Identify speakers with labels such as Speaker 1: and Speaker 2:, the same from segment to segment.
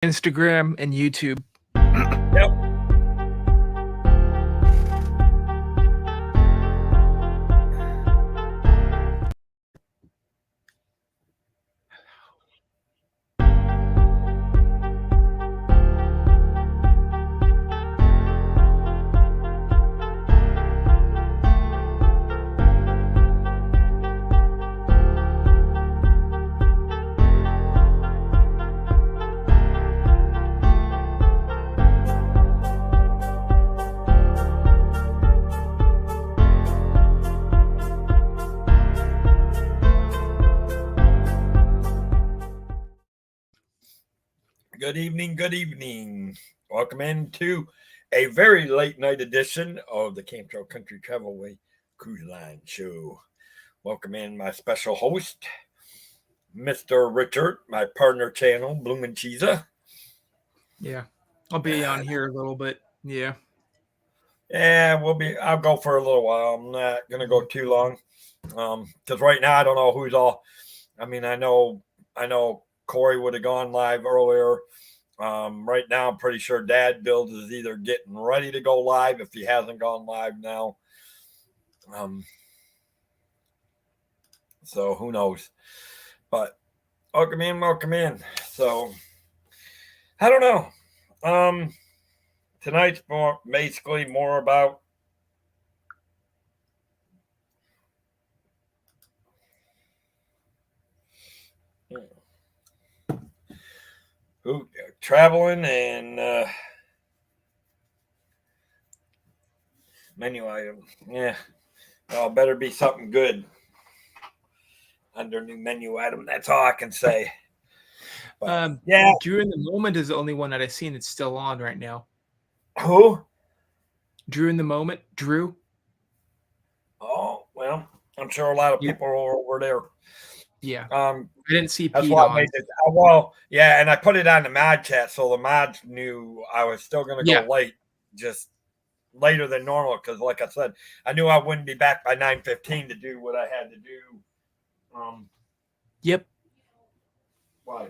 Speaker 1: Instagram, and YouTube.
Speaker 2: Yep. Good evening, good evening. Welcome into a very late night edition of the Cantrell Country Travelway Cruiseline show. Welcome in my special host, Mr. Richard, my partner channel, Bloomin' Cheesa.
Speaker 1: Yeah, I'll be on here a little bit. Yeah.
Speaker 2: Yeah, I'll go for a little while. I'm not gonna go too long. Because right now I don't know who's all. I mean, I know Corey would have gone live earlier. Right now, I'm pretty sure Dad Builds is either getting ready to go live if he hasn't gone live now. So who knows? But welcome in. So I don't know. Tonight's basically more about who traveling and menu item. Yeah. Better be something good under new menu item. That's all I can say.
Speaker 1: But, yeah. Drew in the Moment is the only one that I've seen that's still on right now.
Speaker 2: Who?
Speaker 1: Drew in the Moment. Drew.
Speaker 2: Oh, well, I'm sure a lot of people are over there.
Speaker 1: Yeah. I didn't see
Speaker 2: that's
Speaker 1: Pete
Speaker 2: why
Speaker 1: on.
Speaker 2: I made it. Well, yeah, and I put it on the mod chat, so the mods knew I was still going to go late, just later than normal, because like I said, I knew I wouldn't be back by 9:15 to do what I had to do.
Speaker 1: Yep.
Speaker 2: Why?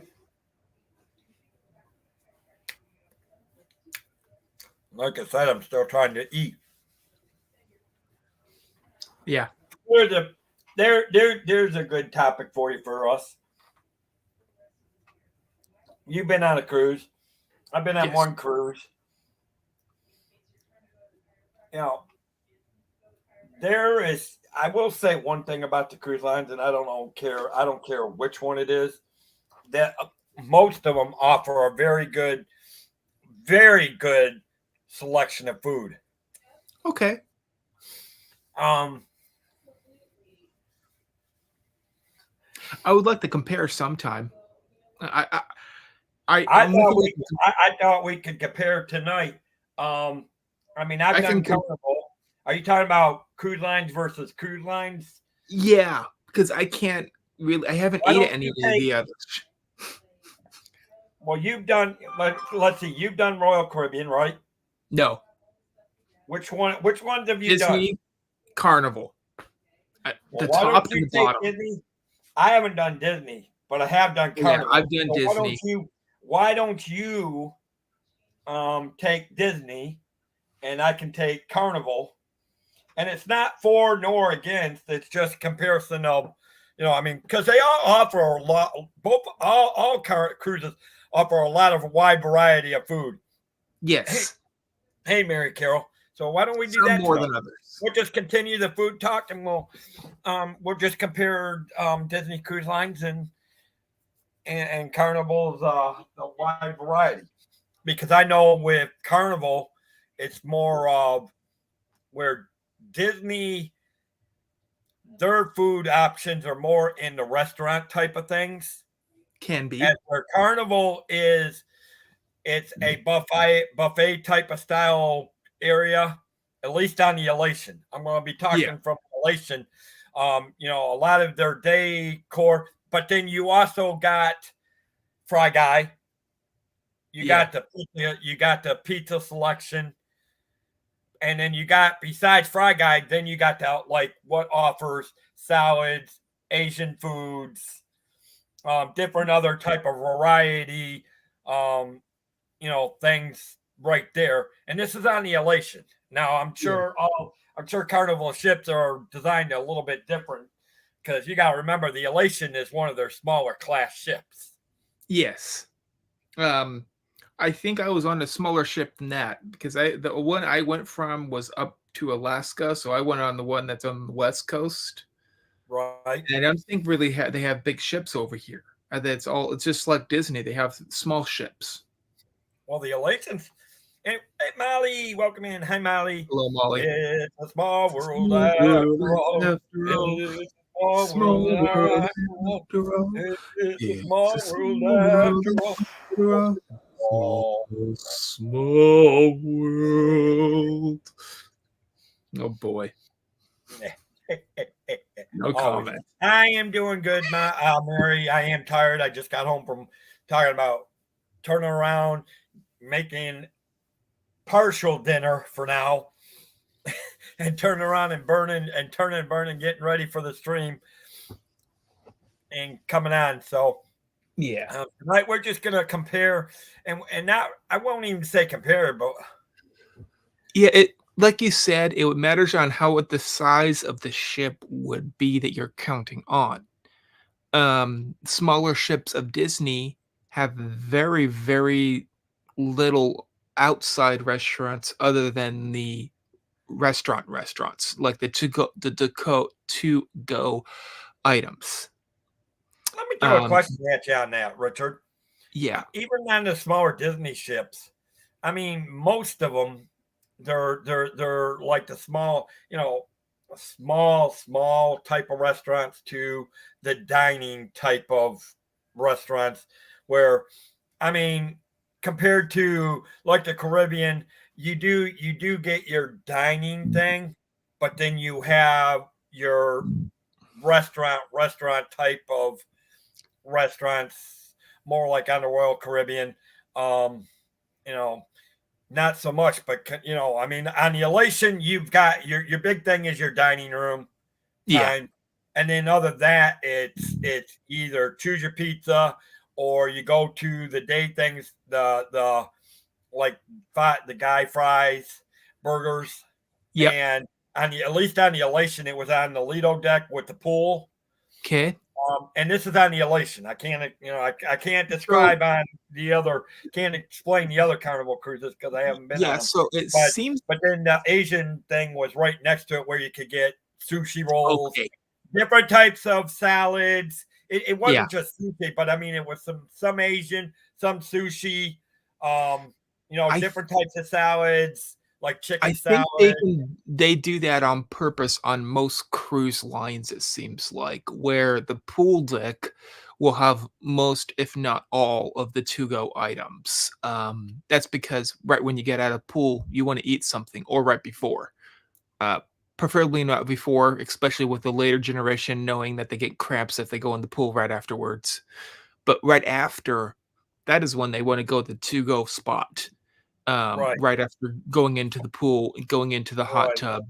Speaker 2: Like I said, I'm still trying to eat.
Speaker 1: Yeah.
Speaker 2: There's a good topic for you for us. You've been on a cruise. I've been on one cruise. You know, I will say one thing about the cruise lines, and I don't care which one it is, that most of them offer a very good selection of food.
Speaker 1: Okay. I would like to compare sometime. I
Speaker 2: thought we could compare tonight. I mean, I've done Carnival. Are you talking about cruise lines versus cruise lines?
Speaker 1: Yeah, because I haven't ate any of the others.
Speaker 2: Well, you've done. Let's see. You've done Royal Caribbean, right?
Speaker 1: No.
Speaker 2: Which ones have you
Speaker 1: Disney,
Speaker 2: done?
Speaker 1: Carnival. The top and the bottom.
Speaker 2: Disney? I haven't done Disney, but I have done Carnival.
Speaker 1: Yeah, I've done Disney.
Speaker 2: Why don't you take Disney, and I can take Carnival, and it's not for nor against. It's just comparison of, I mean, because they all offer a lot. Both all cruises offer a lot of wide variety of food.
Speaker 1: Yes.
Speaker 2: Hey, Mary Carol. So why don't we do that
Speaker 1: more than others?
Speaker 2: We'll just continue the food talk, and we'll just compare Disney Cruise Lines and Carnival's the wide variety. Because I know with Carnival, it's more of where Disney, their food options are more in the restaurant type of things.
Speaker 1: Can be.
Speaker 2: And where Carnival it's a buffet type of style area, at least on the Elation. I'm going to be talking from Elation. A lot of their decor, but then you also got Fry Guy. You got the pizza selection, and then you got, besides Fry Guy, then you got what offers salads, Asian foods, different other type of variety. things right there. And this is on the Elation. Now I'm sure Carnival ships are designed a little bit different because you got to remember the Elation is one of their smaller class ships.
Speaker 1: Yes. I think I was on a smaller ship than that because the one I went from was up to Alaska, so I went on the one that's on the West Coast.
Speaker 2: Right.
Speaker 1: And I don't think really they have big ships over here. It's just like Disney. They have small ships.
Speaker 2: Well, the Elations. Hey, Molly, welcome in. Hi, Molly.
Speaker 1: Hello, Molly.
Speaker 2: It's a small world
Speaker 1: Small
Speaker 2: after
Speaker 1: world
Speaker 2: all.
Speaker 1: after all.
Speaker 2: It's a small
Speaker 1: Small
Speaker 2: world
Speaker 1: world
Speaker 2: after all.
Speaker 1: after all.
Speaker 2: It's a
Speaker 1: It's
Speaker 2: small
Speaker 1: a
Speaker 2: world
Speaker 1: small world
Speaker 2: after all.
Speaker 1: after all. Small,
Speaker 2: Oh.
Speaker 1: small world. Oh boy. No comment.
Speaker 2: I am doing good, Mary. I am tired. I just got home from talking about turning around, making partial dinner for now, and turning around and burning, getting ready for the stream and coming on. So
Speaker 1: Yeah.
Speaker 2: tonight we're just gonna compare, and not I won't even say compare, but
Speaker 1: Yeah, it like you said, it matters on what the size of the ship would be that you're counting on. Smaller ships of Disney have very, very little outside restaurants other than the restaurants, like to go items.
Speaker 2: let me throw a
Speaker 1: Um,
Speaker 2: question at you on that, Richard.
Speaker 1: yeah,
Speaker 2: Even on the smaller Disney ships, I mean, most of them they're like the small, small type of restaurants to the dining type of restaurants where I mean, compared to like the Caribbean, you do get your dining thing, but then you have your restaurant type of restaurants, more like on the Royal Caribbean. Um, you know, not so much, but I mean, on the Elation, you've got your big thing is your dining room
Speaker 1: yeah,
Speaker 2: time, and then other than that, it's either choose your pizza or you go to the day things, the like the guy fries, burgers,
Speaker 1: yep.
Speaker 2: and at least on the Elation, it was on the Lido deck with the pool.
Speaker 1: Okay.
Speaker 2: And this is on the Elation. I can't, I can't
Speaker 1: So
Speaker 2: describe on the other, can't explain the other Carnival cruises because I haven't been on
Speaker 1: yeah,
Speaker 2: them.
Speaker 1: so it
Speaker 2: But
Speaker 1: seems
Speaker 2: but then the Asian thing was right next to it where you could get sushi rolls,
Speaker 1: okay.
Speaker 2: different types of salads. It
Speaker 1: Yeah,
Speaker 2: wasn't just sushi, but I mean it was some Asian, some sushi,
Speaker 1: I
Speaker 2: different types of salads like
Speaker 1: I
Speaker 2: chicken
Speaker 1: think
Speaker 2: salad.
Speaker 1: they do that on purpose on most cruise lines, it seems like, where the pool deck will have most, if not all, of the to-go items. That's because right when you get out of pool, you wanna eat something or right before. Uh, Preferably not before, especially with the later generation knowing that they get cramps if they go in the pool right afterwards. But right after, that is when they wanna go to the to-go spot,
Speaker 2: Right,
Speaker 1: right after going into the pool, going into the hot
Speaker 2: right,
Speaker 1: tub.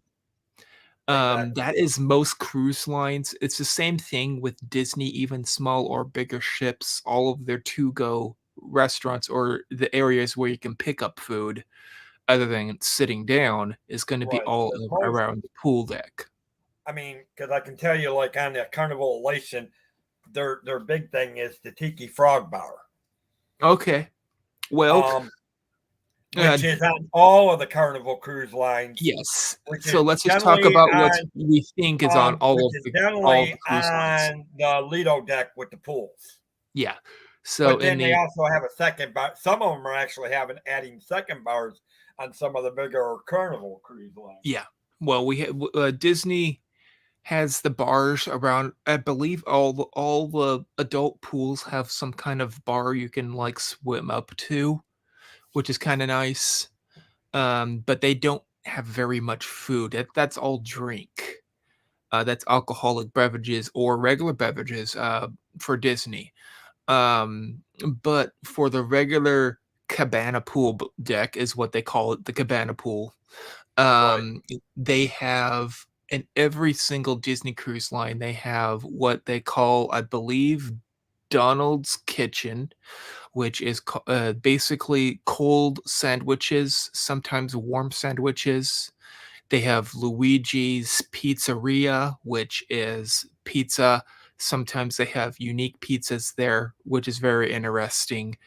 Speaker 2: exactly.
Speaker 1: That is most cruise lines. It's the same thing with Disney, even small or bigger ships, all of their to-go restaurants or the areas where you can pick up food other than sitting down is gonna be
Speaker 2: Right.
Speaker 1: all
Speaker 2: Because most
Speaker 1: around the pool deck.
Speaker 2: I mean, because I can tell you, like on the Carnival Elation, their big thing is the Tiki Frog Bar,
Speaker 1: Okay. Well,
Speaker 2: um,
Speaker 1: uh,
Speaker 2: which is on all of the Carnival cruise lines,
Speaker 1: yes.
Speaker 2: which
Speaker 1: So
Speaker 2: is
Speaker 1: let's just talk
Speaker 2: generally
Speaker 1: about what
Speaker 2: on
Speaker 1: we think is on
Speaker 2: which is
Speaker 1: all of the
Speaker 2: generally
Speaker 1: cruise lines.
Speaker 2: on the Lido deck with the pools.
Speaker 1: Yeah. So
Speaker 2: But
Speaker 1: in
Speaker 2: then they
Speaker 1: the
Speaker 2: also have a second bar. Some of them are actually adding second bars on some of the bigger Carnival cruise lines.
Speaker 1: yeah. Well, Disney has the bars around. I believe all the adult pools have some kind of bar you can, like, swim up to, which is kinda nice. But they don't have very much food. That's all drink. That's alcoholic beverages or regular beverages, for Disney. But for the regular cabana pool deck is what they call it, the cabana pool.
Speaker 2: Right.
Speaker 1: They have in every single Disney cruise line, they have what they call, I believe, Donald's Kitchen, which is basically cold sandwiches, sometimes warm sandwiches. They have Luigi's Pizzeria, which is pizza. Sometimes they have unique pizzas there, which is very interesting.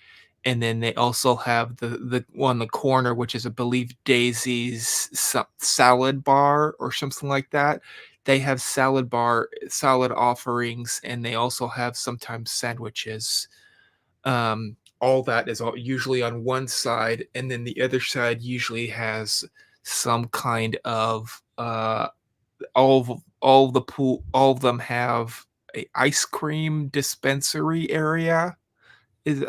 Speaker 1: And then they also have the on the corner, which is, I believe, Daisy's salad bar or something like that. They have salad offerings, and they also have sometimes sandwiches. All that is usually on one side, and then the other side usually has some kind of all of them have a ice cream dispensary area is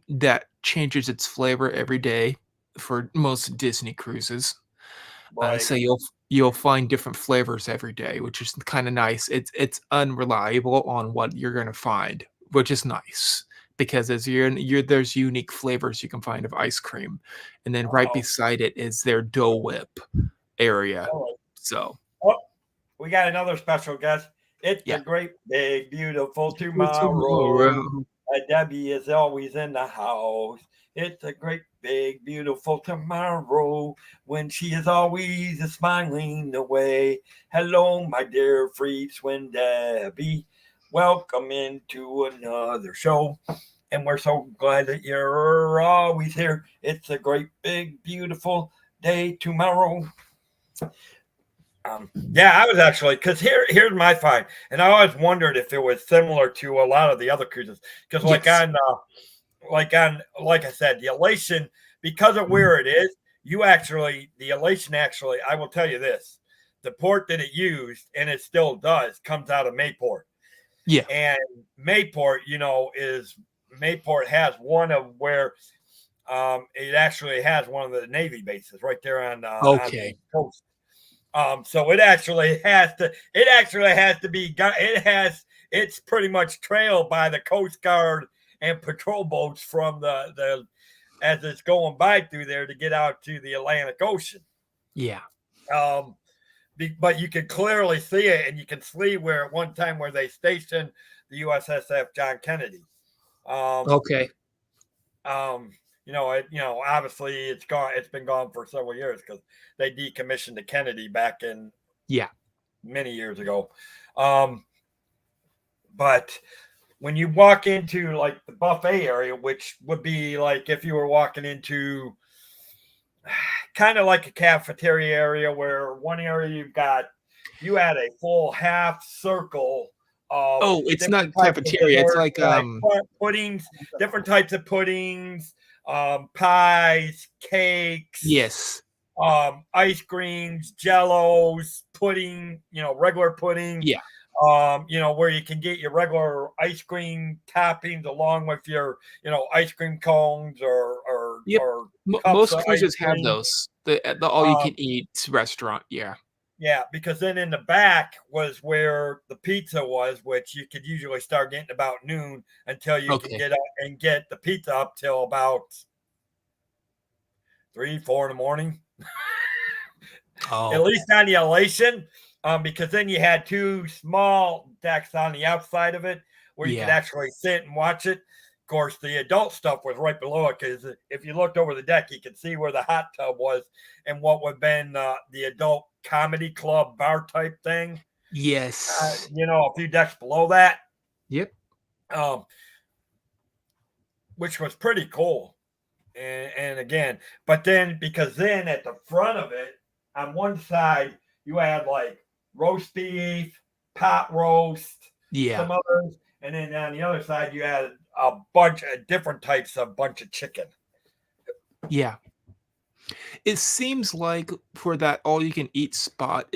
Speaker 1: that changes its flavor every day for most Disney cruises.
Speaker 2: Right.
Speaker 1: So you'll find different flavors every day, which is kind of nice. It's unreliable on what you're gonna find, which is nice because as you're there's unique flavors you can find of ice cream, and then right
Speaker 2: Oh,
Speaker 1: beside it is their Dole Whip area.
Speaker 2: all right.
Speaker 1: So
Speaker 2: Oh, we got another special guest. It's a
Speaker 1: yeah.
Speaker 2: great, big, beautiful
Speaker 1: For
Speaker 2: tomorrow.
Speaker 1: tomorrow.
Speaker 2: Debbie is always in the house. It's a great, big, beautiful tomorrow when she is always smiling away. Hello, my dear free twin Debbie. Welcome into another show. And we're so glad that you're always here. It's a great, big, beautiful day tomorrow. Yeah, I was actually because here's my find, and I always wondered if it was similar to a lot of the other cruises. Because
Speaker 1: Yes.
Speaker 2: like I said, the elation because of
Speaker 1: Mhm.
Speaker 2: where it is, you actually the elation actually. I will tell you this: the port that it used, and it still does, comes out of Mayport,
Speaker 1: Yeah.
Speaker 2: and Mayport, is Mayport has one of where it actually has one of the Navy bases right there on the
Speaker 1: Okay.
Speaker 2: coast. So it actually has to be it's pretty much trailed by the Coast Guard and patrol boats from the as it's going by through there to get out to the Atlantic Ocean.
Speaker 1: Yeah.
Speaker 2: Um, but you can clearly see it, and you can see where at one time where they stationed the USSF John Kennedy. Um,
Speaker 1: Okay.
Speaker 2: um, obviously it's gone. It's been gone for several years because they decommissioned the Kennedy back in
Speaker 1: Yeah.
Speaker 2: many years ago. Um, but when you walk into like the buffet area, which would be like if you were walking into kind of like a cafeteria area, where one area you had a full half circle of
Speaker 1: Oh, it's not
Speaker 2: different types of
Speaker 1: cafeteria, it's
Speaker 2: desserts,
Speaker 1: like,
Speaker 2: like puddings, different types of puddings, pies, cakes,
Speaker 1: yes.
Speaker 2: ice creams, jellos, pudding, regular pudding,
Speaker 1: Yeah.
Speaker 2: where you can get your regular ice cream toppings along with your, ice cream cones
Speaker 1: Yep.
Speaker 2: or
Speaker 1: Mo
Speaker 2: cups
Speaker 1: most
Speaker 2: of ice
Speaker 1: cruises have
Speaker 2: cream.
Speaker 1: those. The all you
Speaker 2: Um,
Speaker 1: can eat restaurant, yeah.
Speaker 2: yeah, because then in the back was where the pizza was, which you could usually start getting about noon until you could
Speaker 1: Okay.
Speaker 2: get up and get the pizza up till about 3, 4 in the morning. At
Speaker 1: Oh,
Speaker 2: least on the elation, because then you had two small decks on the outside of it where you could
Speaker 1: yeah.
Speaker 2: actually sit and watch it. Of course, the adult stuff was right below it because if you looked over the deck, you could see where the hot tub was and what would have been the adult comedy club bar type thing.
Speaker 1: Yes.
Speaker 2: A few decks below that,
Speaker 1: Yep.
Speaker 2: um, which was pretty cool. And again, but then because then at the front of it, on one side, you had like roast beef, pot roast,
Speaker 1: Yeah.
Speaker 2: some others, and then on the other side, you had a bunch of different types of bunch of chicken.
Speaker 1: Yeah. It seems like for that all you can eat spot,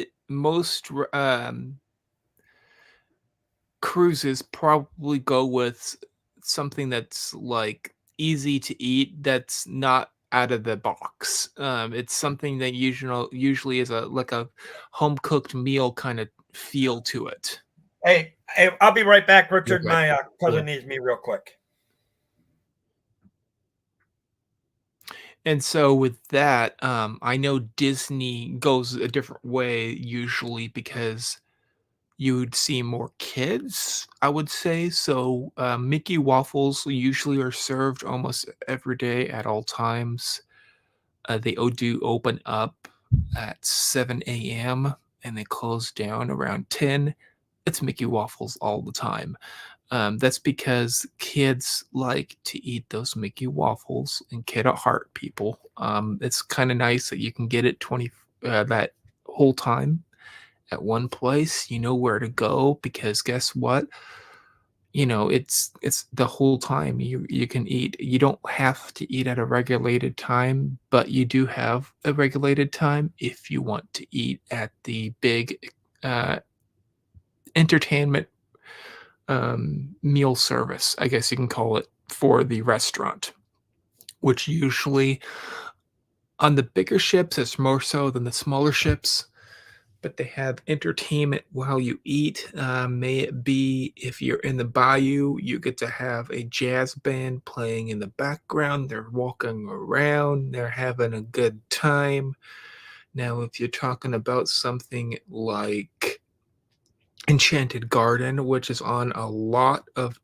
Speaker 1: cruises probably go with something that's, like, easy to eat that's not out of the box. It's something that usually is a home-cooked meal kinda feel to it.
Speaker 2: Hey, I'll be right back,
Speaker 1: You're
Speaker 2: Richard.
Speaker 1: right.
Speaker 2: My
Speaker 1: Yeah.
Speaker 2: cousin needs me real quick.
Speaker 1: And so with that, I know Disney goes a different way usually because you'd see more kids, I would say. So, Mickey waffles usually are served almost every day at all times. They do open up at 7 a.m. and they close down around 10. It's Mickey waffles all the time. That's because kids like to eat those Mickey waffles, and kid at heart, people. It's kind of nice that you can get it that whole time at one place. You know where to go because guess what? It's the whole time you can eat. You don't have to eat at a regulated time, but you do have a regulated time if you want to eat at the big uh, entertainment meal service, I guess you can call it, for the restaurant, which usually on the bigger ships is more so than the smaller ships. But they have entertainment while you eat. May it be if you're in the bayou, you get to have a jazz band playing in the background. They're walking around, they're having a good time. Now, if you're talking about something like Enchanted Garden, which is on a lot of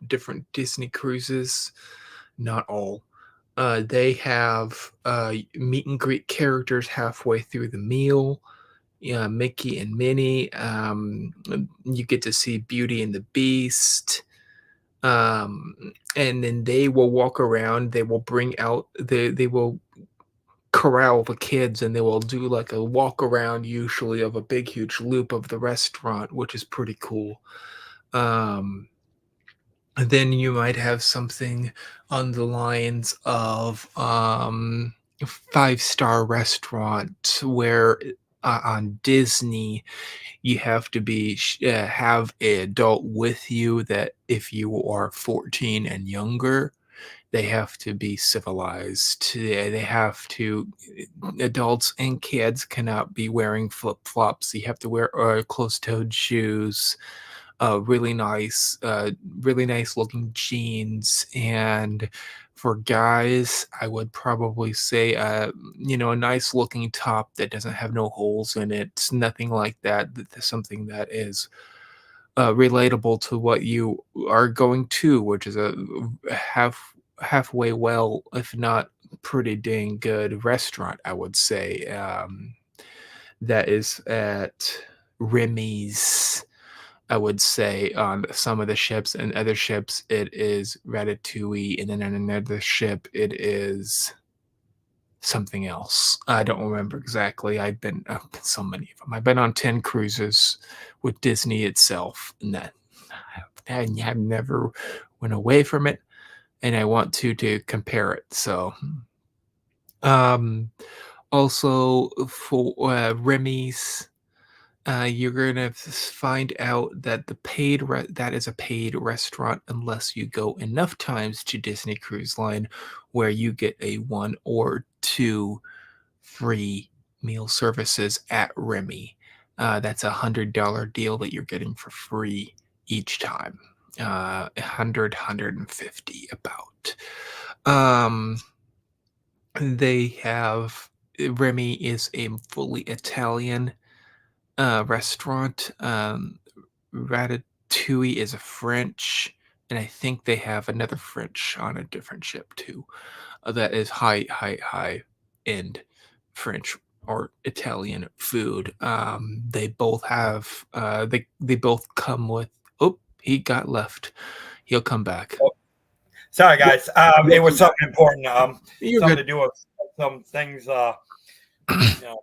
Speaker 1: different Disney cruises, not all. They have meet and greet characters halfway through the meal. Yeah, Mickey and Minnie. You get to see Beauty and the Beast. And then they will walk around. They will bring out they will corral the kids and they will do like a walk around usually of a big huge loop of the restaurant, which is pretty cool. Um, and then you might have something on the lines of five-star restaurant where on Disney you have to have an adult with you that if you are 14 and younger, they have to be civilized. They have to adults and kids cannot be wearing flip-flops. You have to wear closed-toed shoes, really nice looking jeans, and for guys, I would probably say, a nice looking top that doesn't have no holes in it, nothing like that. Something that is relatable to what you are going to, which is a halfway well, if not pretty dang good restaurant, I would say. That is at Remy's. I would say on some of the ships and other ships it is Ratatouille, and then on another ship it is something else. I don't remember exactly. I've been so many of them. I've been on 10 cruises with Disney itself, and I have never went away from it, and I want to compare it. So, um, also for Remy's, you're gonna find out that that is a paid restaurant unless you go enough times to Disney Cruise Line, where you get a one or two free meal services at Remy. That's $100 deal that you're getting for free each time. 150 about. Um, they have Remy is a fully Italian restaurant. Ratatouille is a French, and I think they have another French on a different ship too. That is high end French or Italian food. They both have they both come with. Oh, he got left. He'll come back.
Speaker 2: Oh, sorry,
Speaker 1: Yep,
Speaker 2: guys.
Speaker 1: he'll
Speaker 2: It was
Speaker 1: come back.
Speaker 2: something important.
Speaker 1: You're
Speaker 2: Something to
Speaker 1: good.
Speaker 2: do with some things. You know,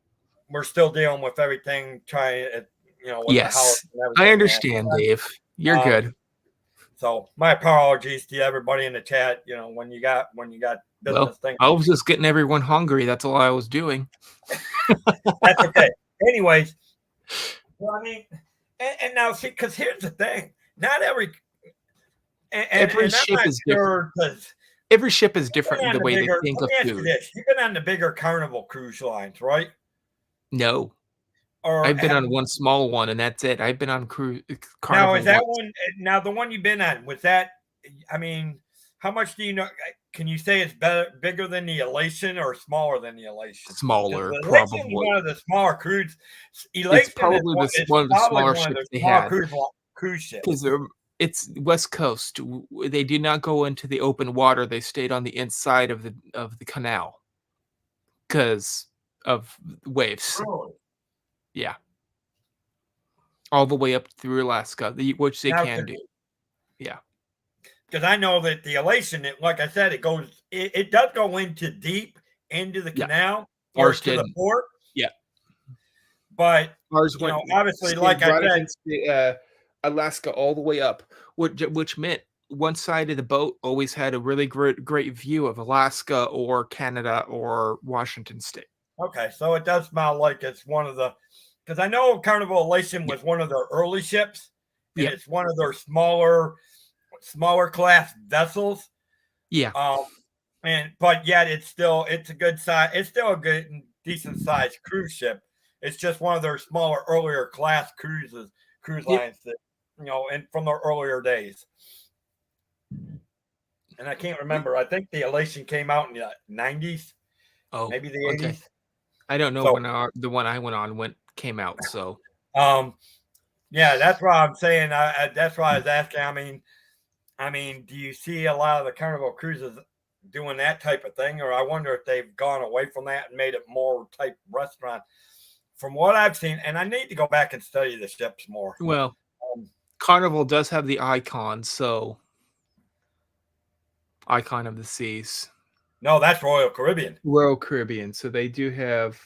Speaker 2: we're still dealing with everything, trying, with the house
Speaker 1: Yes,
Speaker 2: and
Speaker 1: I
Speaker 2: everything, man.
Speaker 1: understand, Dave. You're
Speaker 2: Um,
Speaker 1: good.
Speaker 2: so my apologies to everybody in the chat. When you got
Speaker 1: Well,
Speaker 2: business things,
Speaker 1: I was just getting everyone hungry. That's all I was doing.
Speaker 2: that's okay. Anyways, well, I mean, and now see, because here's the thing: not every,
Speaker 1: Every
Speaker 2: and I'm
Speaker 1: ship
Speaker 2: not
Speaker 1: is different.
Speaker 2: sure because
Speaker 1: Every ship is
Speaker 2: you've
Speaker 1: different
Speaker 2: been
Speaker 1: in
Speaker 2: on
Speaker 1: the
Speaker 2: the
Speaker 1: way they
Speaker 2: bigger.
Speaker 1: think
Speaker 2: Let
Speaker 1: of
Speaker 2: me ask you
Speaker 1: food.
Speaker 2: this: you've been on the bigger Carnival cruise lines, right?
Speaker 1: No,
Speaker 2: Or
Speaker 1: I've been
Speaker 2: have
Speaker 1: on one small one, and that's it. I've been on
Speaker 2: now is
Speaker 1: Carnival
Speaker 2: that
Speaker 1: once.
Speaker 2: one now the one you've been on was that? I mean, how much do you know? can you say it's better, bigger than the Elation or smaller than the Elation? Because
Speaker 1: Smaller,
Speaker 2: the Elation is
Speaker 1: probably.
Speaker 2: one of the smaller cruise.
Speaker 1: It's
Speaker 2: Elation is
Speaker 1: probably one of the
Speaker 2: probably
Speaker 1: smaller
Speaker 2: one of
Speaker 1: ships
Speaker 2: the
Speaker 1: they
Speaker 2: small
Speaker 1: had
Speaker 2: cruise ships.
Speaker 1: because it's West Coast. They did not go into the open water. They stayed on the inside of the canal because of waves.
Speaker 2: Really?
Speaker 1: Yeah, all the way up through Alaska, which they
Speaker 2: Now,
Speaker 1: can do. Yeah,
Speaker 2: because I know that the Elation, like I said, it does go into deep into the
Speaker 1: yeah.
Speaker 2: canal or
Speaker 1: Ours
Speaker 2: to the
Speaker 1: didn't.
Speaker 2: port,
Speaker 1: Yeah,
Speaker 2: but
Speaker 1: ours went
Speaker 2: obviously,
Speaker 1: stayed
Speaker 2: like I
Speaker 1: right
Speaker 2: said,
Speaker 1: against the Alaska all the way up, which meant one side of the boat always had a really great view of Alaska or Canada or Washington State.
Speaker 2: okay, so it does smell like it's one of the, because I know Carnival Elation
Speaker 1: Yeah.
Speaker 2: was one of their early ships, and
Speaker 1: Yep.
Speaker 2: it's one of their smaller class vessels.
Speaker 1: Yeah.
Speaker 2: Um, but yet it's a good size. It's still a good and decent sized cruise ship. It's just one of their smaller, earlier class cruise
Speaker 1: Yep.
Speaker 2: lines that and from their earlier days. And I can't remember. I think the Elation came out in the 90s,
Speaker 1: Oh,
Speaker 2: maybe the
Speaker 1: okay.
Speaker 2: 80s.
Speaker 1: I don't know
Speaker 2: So,
Speaker 1: when the one I went on came out, so
Speaker 2: um, yeah, that's why I'm saying. That's why I was asking. Do you see a lot of the Carnival cruises doing that type of thing, or I wonder if they've gone away from that and made it more type restaurant? From what I've seen, and I need to go back and study the ships more.
Speaker 1: well,
Speaker 2: Um,
Speaker 1: Carnival does have the icon, so Icon of the Seas.
Speaker 2: no, that's Royal Caribbean.
Speaker 1: Royal Caribbean, so they do have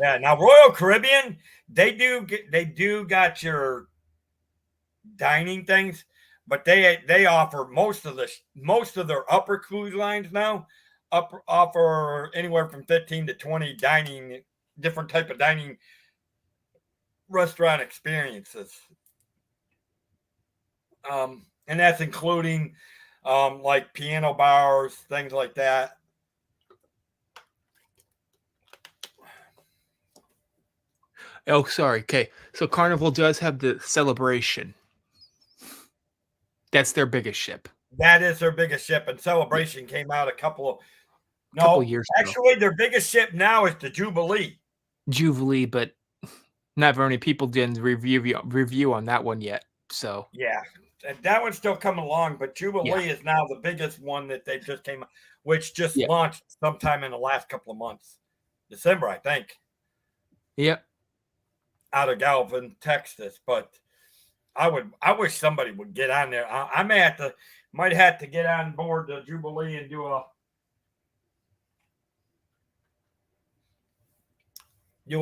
Speaker 2: Yeah, now Royal Caribbean, they do got your dining things, but they offer most of their upper cruise lines now offer anywhere from 15 to 20 different type of dining restaurant experiences. And that's including like piano bars, things like that.
Speaker 1: Oh, sorry. Okay. So Carnival does have the Celebration. That's their biggest ship.
Speaker 2: That is their biggest ship, and
Speaker 1: Yeah,
Speaker 2: Celebration came out
Speaker 1: a couple
Speaker 2: no,
Speaker 1: years ago.
Speaker 2: actually, their biggest ship now is the Jubilee.
Speaker 1: Jubilee, but not very many people did review on that one yet. So
Speaker 2: Yeah, and that one's still coming along, but
Speaker 1: yeah,
Speaker 2: Jubilee is now the biggest one that they just which just
Speaker 1: yeah,
Speaker 2: launched sometime in the last couple of months, December, I think,
Speaker 1: yeah.
Speaker 2: out of Galvin, Texas. But I wish somebody would get on there. I might have to get on board the Jubilee and do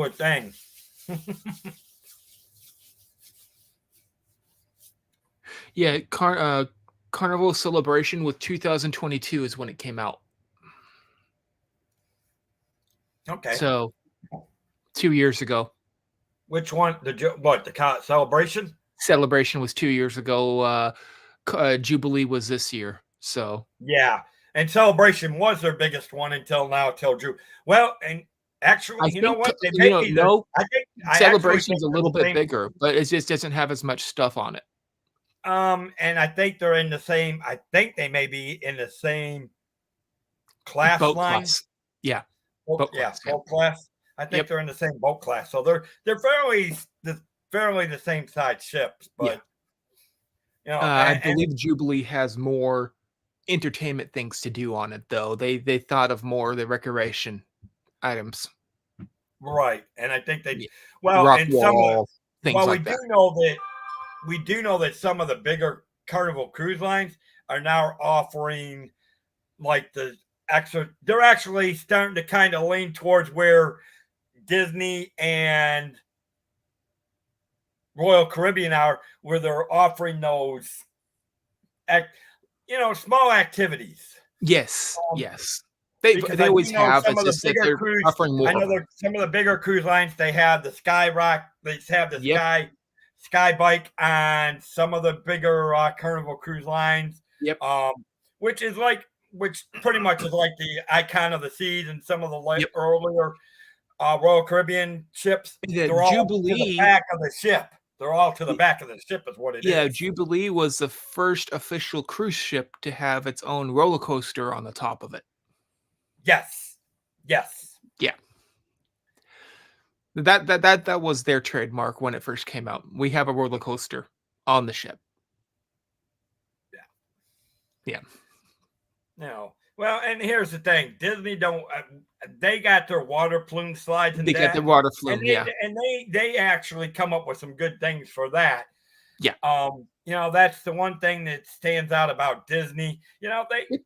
Speaker 2: a thing.
Speaker 1: Yeah, Carnival Celebration with 2022 is when it came out.
Speaker 2: Okay,
Speaker 1: So 2 years ago.
Speaker 2: which one? The Celebration?
Speaker 1: Celebration was 2 years ago. Jubilee was this year. So
Speaker 2: Yeah, and Celebration was their biggest one until now, till Drew. Well, and
Speaker 1: I
Speaker 2: actually, you know
Speaker 1: think
Speaker 2: what? They may be the.
Speaker 1: no,
Speaker 2: I actually think
Speaker 1: Celebration's a
Speaker 2: they're
Speaker 1: little
Speaker 2: the
Speaker 1: bit
Speaker 2: same.
Speaker 1: bigger, but it just doesn't have as much stuff on it.
Speaker 2: And I think they're in the same. I think they may be in the same class
Speaker 1: Boat
Speaker 2: line.
Speaker 1: class. Yeah,
Speaker 2: Boat,
Speaker 1: boat
Speaker 2: yeah,
Speaker 1: class. Yeah.
Speaker 2: boat class. I think
Speaker 1: Yep.
Speaker 2: they're in the same boat class, so they're fairly the same size ships.
Speaker 1: Yeah.
Speaker 2: But
Speaker 1: I
Speaker 2: and
Speaker 1: believe Jubilee has more entertainment things to do on it, though. They thought of more of the recreation items.
Speaker 2: right, and I think they
Speaker 1: Yeah.
Speaker 2: well,
Speaker 1: Rock
Speaker 2: and some of
Speaker 1: wall, things
Speaker 2: well,
Speaker 1: like that.
Speaker 2: we do know that some of the bigger Carnival cruise lines are now offering like the extra. They're actually starting to kind of lean towards where Disney and Royal Caribbean are, where they're offering those, small activities.
Speaker 1: Yes,
Speaker 2: Um,
Speaker 1: yes.
Speaker 2: because
Speaker 1: They
Speaker 2: I do
Speaker 1: always
Speaker 2: know
Speaker 1: have.
Speaker 2: some
Speaker 1: It's
Speaker 2: of the
Speaker 1: just that
Speaker 2: bigger
Speaker 1: they're
Speaker 2: cruise.
Speaker 1: offering
Speaker 2: I
Speaker 1: more
Speaker 2: know
Speaker 1: of them.
Speaker 2: that some of the bigger cruise lines they have the Sky Rock. They have the
Speaker 1: Yep,
Speaker 2: Sky Bike on some of the bigger Carnival cruise lines,
Speaker 1: yep,
Speaker 2: um, which pretty much is like the Icon of the Seas and some of the
Speaker 1: yep.
Speaker 2: earlier Royal Caribbean ships.
Speaker 1: The
Speaker 2: They're all to the
Speaker 1: Jubilee
Speaker 2: back of the ship. They're all to the back of the ship is what it
Speaker 1: Yeah,
Speaker 2: is.
Speaker 1: Jubilee was the first official cruise ship to have its own roller coaster on the top of it.
Speaker 2: Yes. Yes.
Speaker 1: Yeah. That was their trademark when it first came out. We have a roller coaster on the ship.
Speaker 2: Yeah.
Speaker 1: Yeah.
Speaker 2: No. Well, and here's the thing: Disney don't. They got their water plume slides and
Speaker 1: They get the
Speaker 2: that,
Speaker 1: water
Speaker 2: and
Speaker 1: flume, yeah.
Speaker 2: they actually come up with some good things for that.
Speaker 1: Yeah.
Speaker 2: That's the one thing that stands out about Disney. They
Speaker 1: Yep.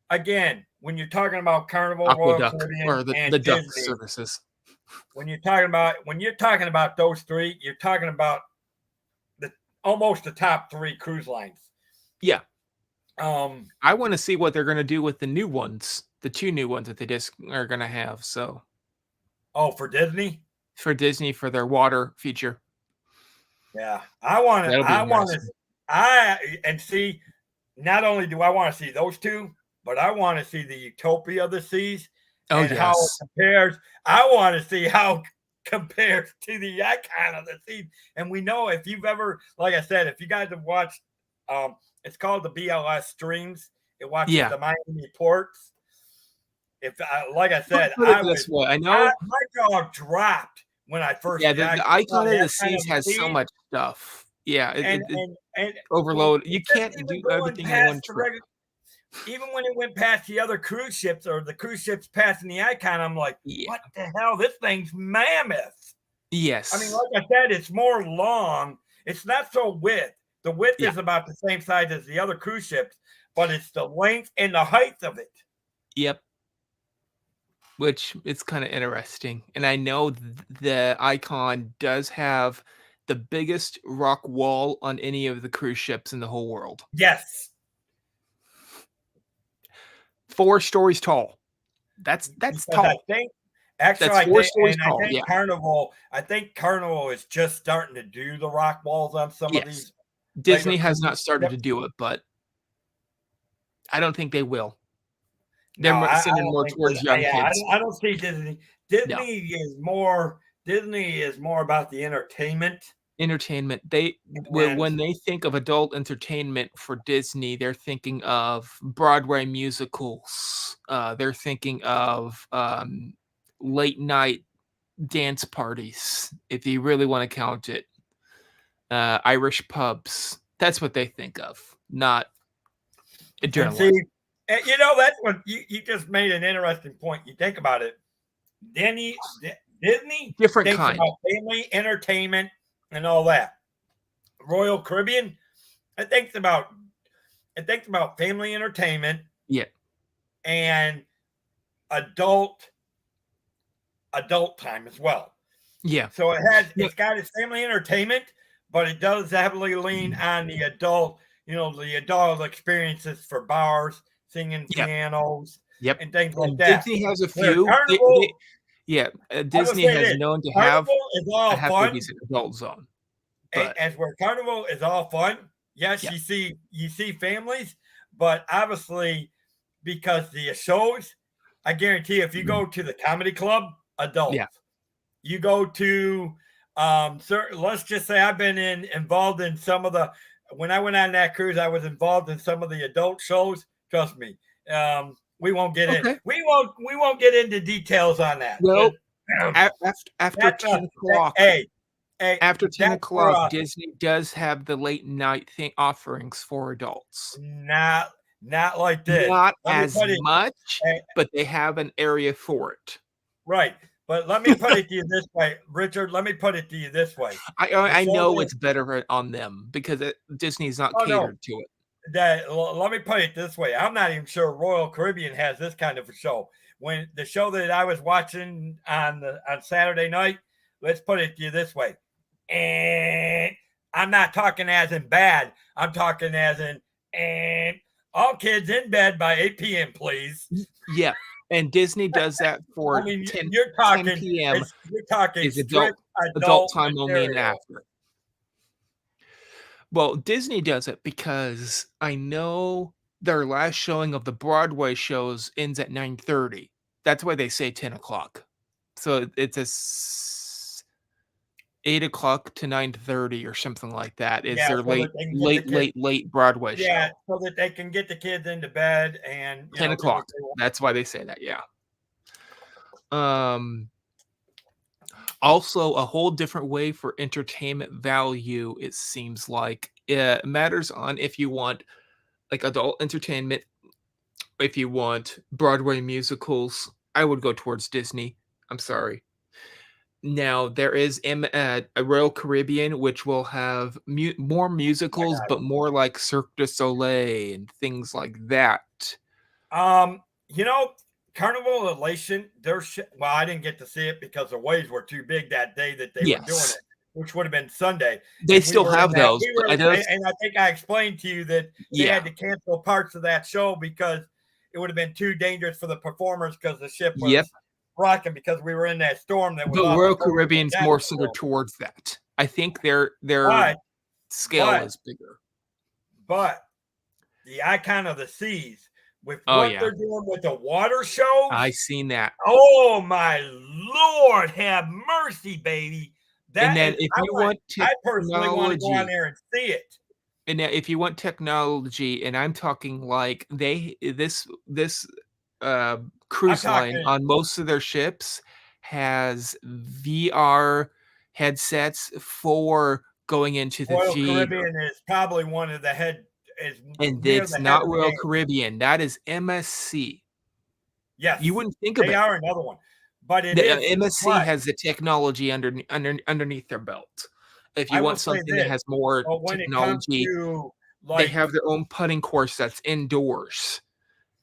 Speaker 2: again, when you're talking about Carnival, Royal
Speaker 1: Aqueduct
Speaker 2: Caribbean,
Speaker 1: or the
Speaker 2: and
Speaker 1: duck
Speaker 2: Disney,
Speaker 1: services.
Speaker 2: when you're talking about those three, you're talking about the almost the top three cruise lines.
Speaker 1: Yeah.
Speaker 2: Um,
Speaker 1: I wanna see what they're gonna do with the new ones, the 2 new ones that they just are gonna have, so
Speaker 2: oh, for Disney,
Speaker 1: for Disney for their water feature.
Speaker 2: yeah,
Speaker 1: That'll be interesting.
Speaker 2: and see. Not only do I want to see those two, but I want to see the Utopia of the Seas
Speaker 1: Oh,
Speaker 2: and how it
Speaker 1: yes.
Speaker 2: compares. I want to see how it compares to the Icon of the Seas. And we know if you've ever, like I said, if you guys have watched, it's called the BLS streams. It watches
Speaker 1: Yeah.
Speaker 2: the Miami ports. Like I said,
Speaker 1: Put it this way, I know
Speaker 2: my jaw dropped when I first
Speaker 1: yeah, the
Speaker 2: saw
Speaker 1: Icon
Speaker 2: the
Speaker 1: of the
Speaker 2: Icon of
Speaker 1: Seas
Speaker 2: the
Speaker 1: has so
Speaker 2: Seas,
Speaker 1: much stuff. Yeah,
Speaker 2: and
Speaker 1: it
Speaker 2: and well,
Speaker 1: overload you
Speaker 2: just
Speaker 1: can't
Speaker 2: even
Speaker 1: do
Speaker 2: going
Speaker 1: everything in one
Speaker 2: past the
Speaker 1: trip.
Speaker 2: regular even when it went past the other cruise ships or the cruise ships passing the Icon, I'm like,
Speaker 1: Yeah.
Speaker 2: what the hell? This thing's mammoth. I mean,
Speaker 1: Yes.
Speaker 2: like I said, it's more long. It's not so width. The width
Speaker 1: Yeah.
Speaker 2: is about the same size as the other cruise ships, but it's the length and the height of it.
Speaker 1: Yep. Which it's kinda interesting, and I know the Icon does have the biggest rock wall on any of the cruise ships in the whole world.
Speaker 2: Yes.
Speaker 1: 4 stories tall. That's
Speaker 2: Because
Speaker 1: tall.
Speaker 2: actually
Speaker 1: That's
Speaker 2: I
Speaker 1: 4
Speaker 2: think
Speaker 1: stories
Speaker 2: and
Speaker 1: tall, yeah.
Speaker 2: I think Carnival is just starting to do the rock walls on some of
Speaker 1: Yes.
Speaker 2: these later
Speaker 1: Disney has
Speaker 2: cruise
Speaker 1: not started to
Speaker 2: ships.
Speaker 1: do it, but I don't think they will.
Speaker 2: No,
Speaker 1: They're more
Speaker 2: I
Speaker 1: sending
Speaker 2: don't
Speaker 1: more
Speaker 2: think
Speaker 1: towards young
Speaker 2: yeah,
Speaker 1: kids.
Speaker 2: I don't see Disney.
Speaker 1: No.
Speaker 2: Disney is more about the entertainment
Speaker 1: Entertainment. They
Speaker 2: and
Speaker 1: when they think of adult entertainment for Disney, they're thinking of Broadway musicals. They're thinking of, late night dance parties, if you really wanna count it. Irish pubs. That's what they think of, not
Speaker 2: and see,
Speaker 1: adrenaline.
Speaker 2: that's what you just made an interesting point. You think about it. Disney
Speaker 1: Different
Speaker 2: thinks
Speaker 1: kind.
Speaker 2: about family entertainment and all that. Royal Caribbean, it thinks about family entertainment
Speaker 1: Yeah.
Speaker 2: and adult time as well.
Speaker 1: Yeah.
Speaker 2: So
Speaker 1: No
Speaker 2: it's got its family entertainment, but it does heavily lean on the adult experiences for bars, singing
Speaker 1: Yep.
Speaker 2: pianos,
Speaker 1: Yep.
Speaker 2: and things like
Speaker 1: And
Speaker 2: that.
Speaker 1: Disney has a
Speaker 2: Where
Speaker 1: few.
Speaker 2: Carnival,
Speaker 1: Yeah,
Speaker 2: I would
Speaker 1: Disney
Speaker 2: say
Speaker 1: has
Speaker 2: this,
Speaker 1: known to have
Speaker 2: Carnival is
Speaker 1: a
Speaker 2: all
Speaker 1: halfway
Speaker 2: fun,
Speaker 1: decent adult zone, but
Speaker 2: as where Carnival is all fun. Yes,
Speaker 1: yeah,
Speaker 2: you see families, but obviously because the shows, I guarantee if you go to the comedy club,
Speaker 1: yeah,
Speaker 2: adults. You go to let's just say I've been involved in some of the when I went on that cruise, I was involved in some of the adult shows. Trust me. We won't get in.
Speaker 1: okay.
Speaker 2: We won't get into details on that.
Speaker 1: Well, after
Speaker 2: That's
Speaker 1: 10 o'clock,
Speaker 2: hey, hey,
Speaker 1: after ten
Speaker 2: that's for
Speaker 1: o'clock, Disney does have the late night thing offerings for adults.
Speaker 2: not like this.
Speaker 1: Not
Speaker 2: Let me
Speaker 1: as
Speaker 2: put it
Speaker 1: much,
Speaker 2: eh,
Speaker 1: but they have an area for it.
Speaker 2: right. But let me put it to you this way, Richard. Let me put it to you this way. The
Speaker 1: I
Speaker 2: show
Speaker 1: know
Speaker 2: that
Speaker 1: it's better on them because Disney's not
Speaker 2: oh no,
Speaker 1: catered to it.
Speaker 2: let me put it this way. I'm not even sure Royal Caribbean has this kind of a show. When the show that I was watching on Saturday night, let's put it to you this way. And I'm not talking as in bad. I'm talking as in and all kids in bed by 8 p.m. please.
Speaker 1: Yeah, and Disney does that
Speaker 2: I
Speaker 1: for
Speaker 2: mean,
Speaker 1: 10 p.m.
Speaker 2: you're talking
Speaker 1: is
Speaker 2: strict
Speaker 1: adult
Speaker 2: adult
Speaker 1: time only and
Speaker 2: material.
Speaker 1: after. Well, Disney does it because I know their last showing of the Broadway shows ends at 9:30. That's why they say 10 o'clock. So it's 8 o'clock to 9:30 or something like that is
Speaker 2: Yeah,
Speaker 1: their
Speaker 2: so that they can get the kids.
Speaker 1: late Broadway
Speaker 2: Yeah,
Speaker 1: show.
Speaker 2: so that they can get the kids into bed and,
Speaker 1: 10
Speaker 2: do what
Speaker 1: o'clock.
Speaker 2: they want.
Speaker 1: That's why they say that, yeah. Um, Also, a whole different way for entertainment value, it seems like, matters on if you want, like, adult entertainment, if you want Broadway musicals, I would go towards Disney. I'm sorry. Now, there is a Royal Caribbean, which will have more
Speaker 2: I
Speaker 1: musicals,
Speaker 2: got
Speaker 1: but more like Cirque du Soleil and things like that.
Speaker 2: it. Carnival Elation, well, I didn't get to see it because the waves were too big that day that they were doing
Speaker 1: Yes.
Speaker 2: it, which would have been Sunday.
Speaker 1: They
Speaker 2: And we
Speaker 1: still
Speaker 2: were in
Speaker 1: have
Speaker 2: that.
Speaker 1: those,
Speaker 2: We
Speaker 1: but I
Speaker 2: were,
Speaker 1: just
Speaker 2: and I think I explained to you that they
Speaker 1: yeah.
Speaker 2: had to cancel parts of that show because it would have been too dangerous for the performers because the ship
Speaker 1: Yep.
Speaker 2: was rocking because we were in that storm that was
Speaker 1: But
Speaker 2: off the
Speaker 1: Royal
Speaker 2: coast of
Speaker 1: Caribbean's more centered
Speaker 2: Jacksonville.
Speaker 1: towards that. I think their
Speaker 2: But,
Speaker 1: scale
Speaker 2: but,
Speaker 1: is bigger.
Speaker 2: but the icon of the seas with
Speaker 1: Oh,
Speaker 2: what
Speaker 1: yeah.
Speaker 2: they're doing with the water
Speaker 1: I
Speaker 2: shows.
Speaker 1: seen that.
Speaker 2: Oh my Lord, have mercy, baby.
Speaker 1: And
Speaker 2: That
Speaker 1: then
Speaker 2: is,
Speaker 1: if you want
Speaker 2: I personally want to go on
Speaker 1: technology
Speaker 2: there and see it.
Speaker 1: and now if you want technology, and I'm talking like this, uh,
Speaker 2: I'm
Speaker 1: cruise line
Speaker 2: talking
Speaker 1: on most of their ships has VR headsets for going into the
Speaker 2: Royal
Speaker 1: theater,
Speaker 2: Caribbean is probably one of the head is
Speaker 1: and
Speaker 2: near
Speaker 1: it's
Speaker 2: the head
Speaker 1: not
Speaker 2: of the
Speaker 1: Royal
Speaker 2: game.
Speaker 1: Caribbean, that is MSC. You
Speaker 2: Yes,
Speaker 1: wouldn't think of
Speaker 2: they
Speaker 1: it.
Speaker 2: are another one. But it
Speaker 1: The,
Speaker 2: is,
Speaker 1: MSC
Speaker 2: but
Speaker 1: has the technology underneath their belt. If
Speaker 2: I
Speaker 1: you
Speaker 2: will
Speaker 1: want
Speaker 2: say
Speaker 1: something that
Speaker 2: this,
Speaker 1: has more
Speaker 2: but when it comes
Speaker 1: technology,
Speaker 2: to
Speaker 1: they
Speaker 2: like,
Speaker 1: have their own putting course that's indoors,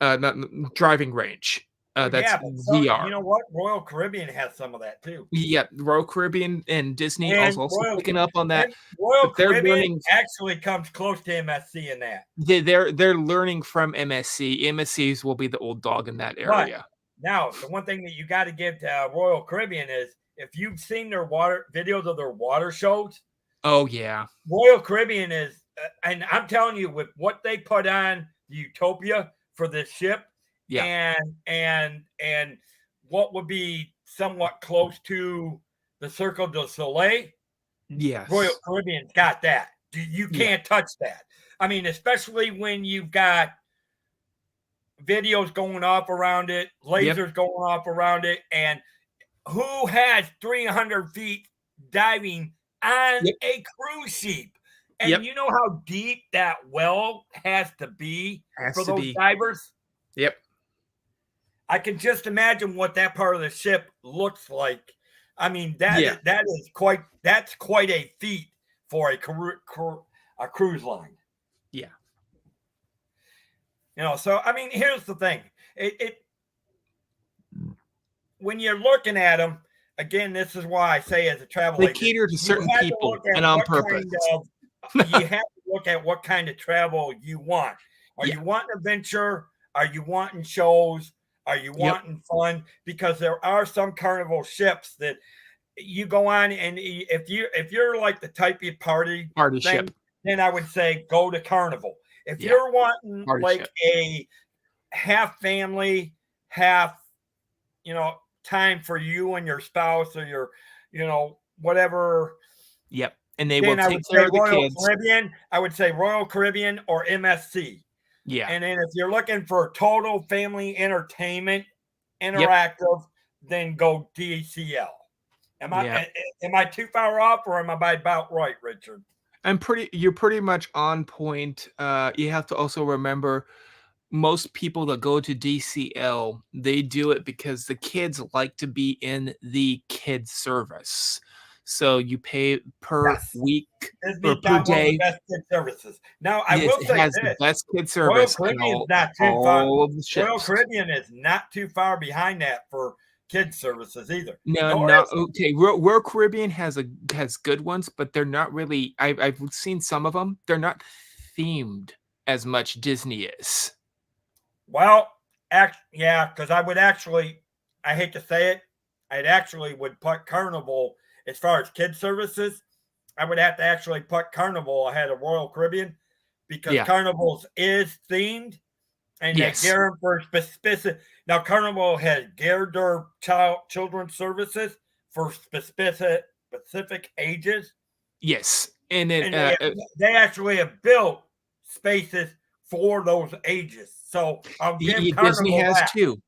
Speaker 1: not driving range,
Speaker 2: well,
Speaker 1: that's
Speaker 2: yeah, but so
Speaker 1: VR.
Speaker 2: you know what? Royal Caribbean has some of that too.
Speaker 1: Yeah, Royal Caribbean and Disney
Speaker 2: And
Speaker 1: also picking up on that,
Speaker 2: and Royal
Speaker 1: but they're
Speaker 2: Caribbean
Speaker 1: learning
Speaker 2: actually comes close to MSC in that.
Speaker 1: they're learning from MSC. MSCs will be the old dog in that
Speaker 2: But
Speaker 1: area.
Speaker 2: now the one thing that you got to give to Royal Caribbean is if you've seen their water videos of their water shows,
Speaker 1: Oh, yeah.
Speaker 2: Royal Caribbean is, and I'm telling you, with what they put on the Utopia for this ship,
Speaker 1: Yeah.
Speaker 2: and what would be somewhat close to the Circle du Soleil, Royal
Speaker 1: Yes.
Speaker 2: Caribbean's got that. You
Speaker 1: Yeah.
Speaker 2: can't touch that. I mean, especially when you've got videos going off around it,
Speaker 1: Yep.
Speaker 2: lasers going off around it, and who has 300 feet diving on
Speaker 1: Yep.
Speaker 2: a cruise ship? And
Speaker 1: Yep.
Speaker 2: you know how deep that well has to be
Speaker 1: Has
Speaker 2: for
Speaker 1: to
Speaker 2: those
Speaker 1: be.
Speaker 2: divers?
Speaker 1: Yep.
Speaker 2: I can just imagine what that part of the ship looks like. I mean,
Speaker 1: Yeah.
Speaker 2: that's quite a feat for a cruise line.
Speaker 1: Yeah.
Speaker 2: So I mean, here's the thing. It when you're looking at them, again, this is why I say as a travel
Speaker 1: They
Speaker 2: agent,
Speaker 1: cater to
Speaker 2: you
Speaker 1: certain
Speaker 2: have to
Speaker 1: people
Speaker 2: look
Speaker 1: and
Speaker 2: at
Speaker 1: on
Speaker 2: what
Speaker 1: purpose.
Speaker 2: kind of travel you want. Are
Speaker 1: Yeah.
Speaker 2: you wanting adventure? Are you wanting shows? Are you
Speaker 1: Yep.
Speaker 2: wanting fun? Because there are some carnival ships that you go on, and if you're like the type of party
Speaker 1: Party
Speaker 2: thing,
Speaker 1: ship.
Speaker 2: then I would say go to Carnival. If
Speaker 1: Yeah.
Speaker 2: you're wanting
Speaker 1: Party
Speaker 2: like
Speaker 1: ship.
Speaker 2: a half family, half time for you and your spouse or your whatever,
Speaker 1: Yep. And they will
Speaker 2: then I
Speaker 1: take
Speaker 2: would
Speaker 1: care
Speaker 2: say
Speaker 1: of the
Speaker 2: Royal
Speaker 1: kids.
Speaker 2: Caribbean. I would say Royal Caribbean or MSC.
Speaker 1: Yeah.
Speaker 2: And then if you're looking for total family entertainment,
Speaker 1: Yep.
Speaker 2: interactive, then go DCL. Am
Speaker 1: Yeah.
Speaker 2: I too far off, or am I about right, Richard?
Speaker 1: You're pretty much on point. You have to also remember most people that go to DCL, they do it because the kids like to be in the kid service. So you pay per
Speaker 2: Yes.
Speaker 1: week or
Speaker 2: Disney's
Speaker 1: per
Speaker 2: got one of the
Speaker 1: day.
Speaker 2: best kid services. Now, I
Speaker 1: Yes,
Speaker 2: will
Speaker 1: it
Speaker 2: say
Speaker 1: has the
Speaker 2: this.
Speaker 1: best kid
Speaker 2: Royal
Speaker 1: service in
Speaker 2: Caribbean's not too far.
Speaker 1: all of the
Speaker 2: Royal
Speaker 1: ships.
Speaker 2: Caribbean is not too far behind that for kids services either.
Speaker 1: No,
Speaker 2: Nor
Speaker 1: not
Speaker 2: is
Speaker 1: okay. Royal Caribbean has good ones, but they're not really. I've seen some of them. They're not themed as much Disney is.
Speaker 2: well, yeah, because I hate to say it, I'd actually would put Carnival as far as kid services. I would have to actually put Carnival ahead of Royal Caribbean because
Speaker 1: Yeah.
Speaker 2: Carnival's is themed and they
Speaker 1: Yes.
Speaker 2: gear for specific. Now, Carnival has geared their children's services for specific specific ages,
Speaker 1: Yes, and
Speaker 2: and they actually have built spaces for those ages. So I'll give
Speaker 1: Disney
Speaker 2: Carnival
Speaker 1: has
Speaker 2: that.
Speaker 1: too.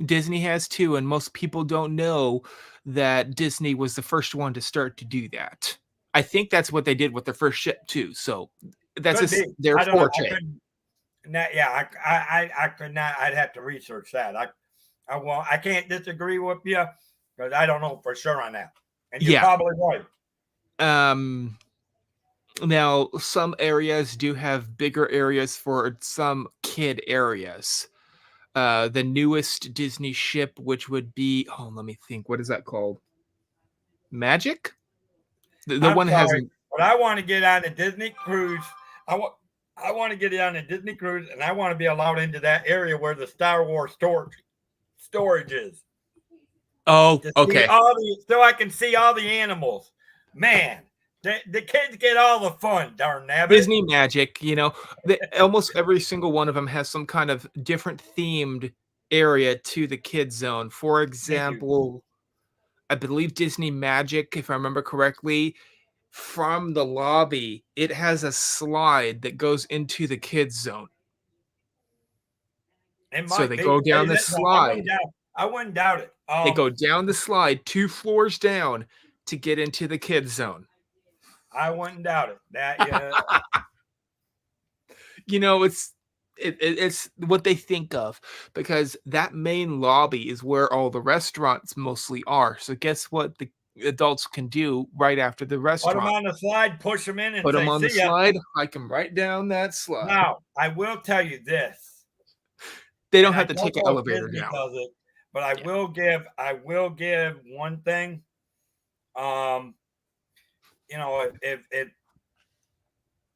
Speaker 1: Disney has too, and most people don't know that Disney was the first one to start to do that. I think that's what they did with their first ship too, so that's
Speaker 2: Could be.
Speaker 1: just their
Speaker 2: I don't know. I
Speaker 1: forte.
Speaker 2: couldn't. Not, yeah, I could not. I'd have to research that. I can't disagree with you because I don't know for sure on that. And you're
Speaker 1: Yeah,
Speaker 2: probably right.
Speaker 1: um, now some areas do have bigger areas for some kid areas. The newest Disney ship, which would be let me think, what is that called? Magic? The
Speaker 2: I'm
Speaker 1: one that has
Speaker 2: sorry, but I want to get on a Disney cruise. I want. I want to get on a Disney cruise, and I want to be allowed into that area where the Star Wars storage is
Speaker 1: Oh,
Speaker 2: to see
Speaker 1: okay.
Speaker 2: all the so I can see all the animals. Man, the kids get all the fun. Darn nabbit.
Speaker 1: Disney Magic, almost every single one of them has some kind of different themed area to the kid zone. For
Speaker 2: They do.
Speaker 1: example, I believe Disney Magic, if I remember correctly, from the lobby, it has a slide that goes into the kids zone.
Speaker 2: It
Speaker 1: So
Speaker 2: might
Speaker 1: they
Speaker 2: be.
Speaker 1: go down the
Speaker 2: No, I wouldn't
Speaker 1: slide.
Speaker 2: doubt. I wouldn't doubt it.
Speaker 1: They go down the slide 2 floors down to get into the kids zone.
Speaker 2: I wouldn't doubt it. That yeah.
Speaker 1: It's what they think of because that main lobby is where all the restaurants mostly are. So guess what the adults can do right after the
Speaker 2: Put them
Speaker 1: restaurant?
Speaker 2: on the slide, push them in, and
Speaker 1: Put them
Speaker 2: say,
Speaker 1: on the
Speaker 2: "See ya."
Speaker 1: slide, hike them right down that slide.
Speaker 2: Now, I will tell you this,
Speaker 1: They don't
Speaker 2: and I
Speaker 1: have to
Speaker 2: don't
Speaker 1: take an
Speaker 2: know if
Speaker 1: elevator
Speaker 2: Disney
Speaker 1: down.
Speaker 2: does it, but I
Speaker 1: Yeah.
Speaker 2: will give one thing. Um, if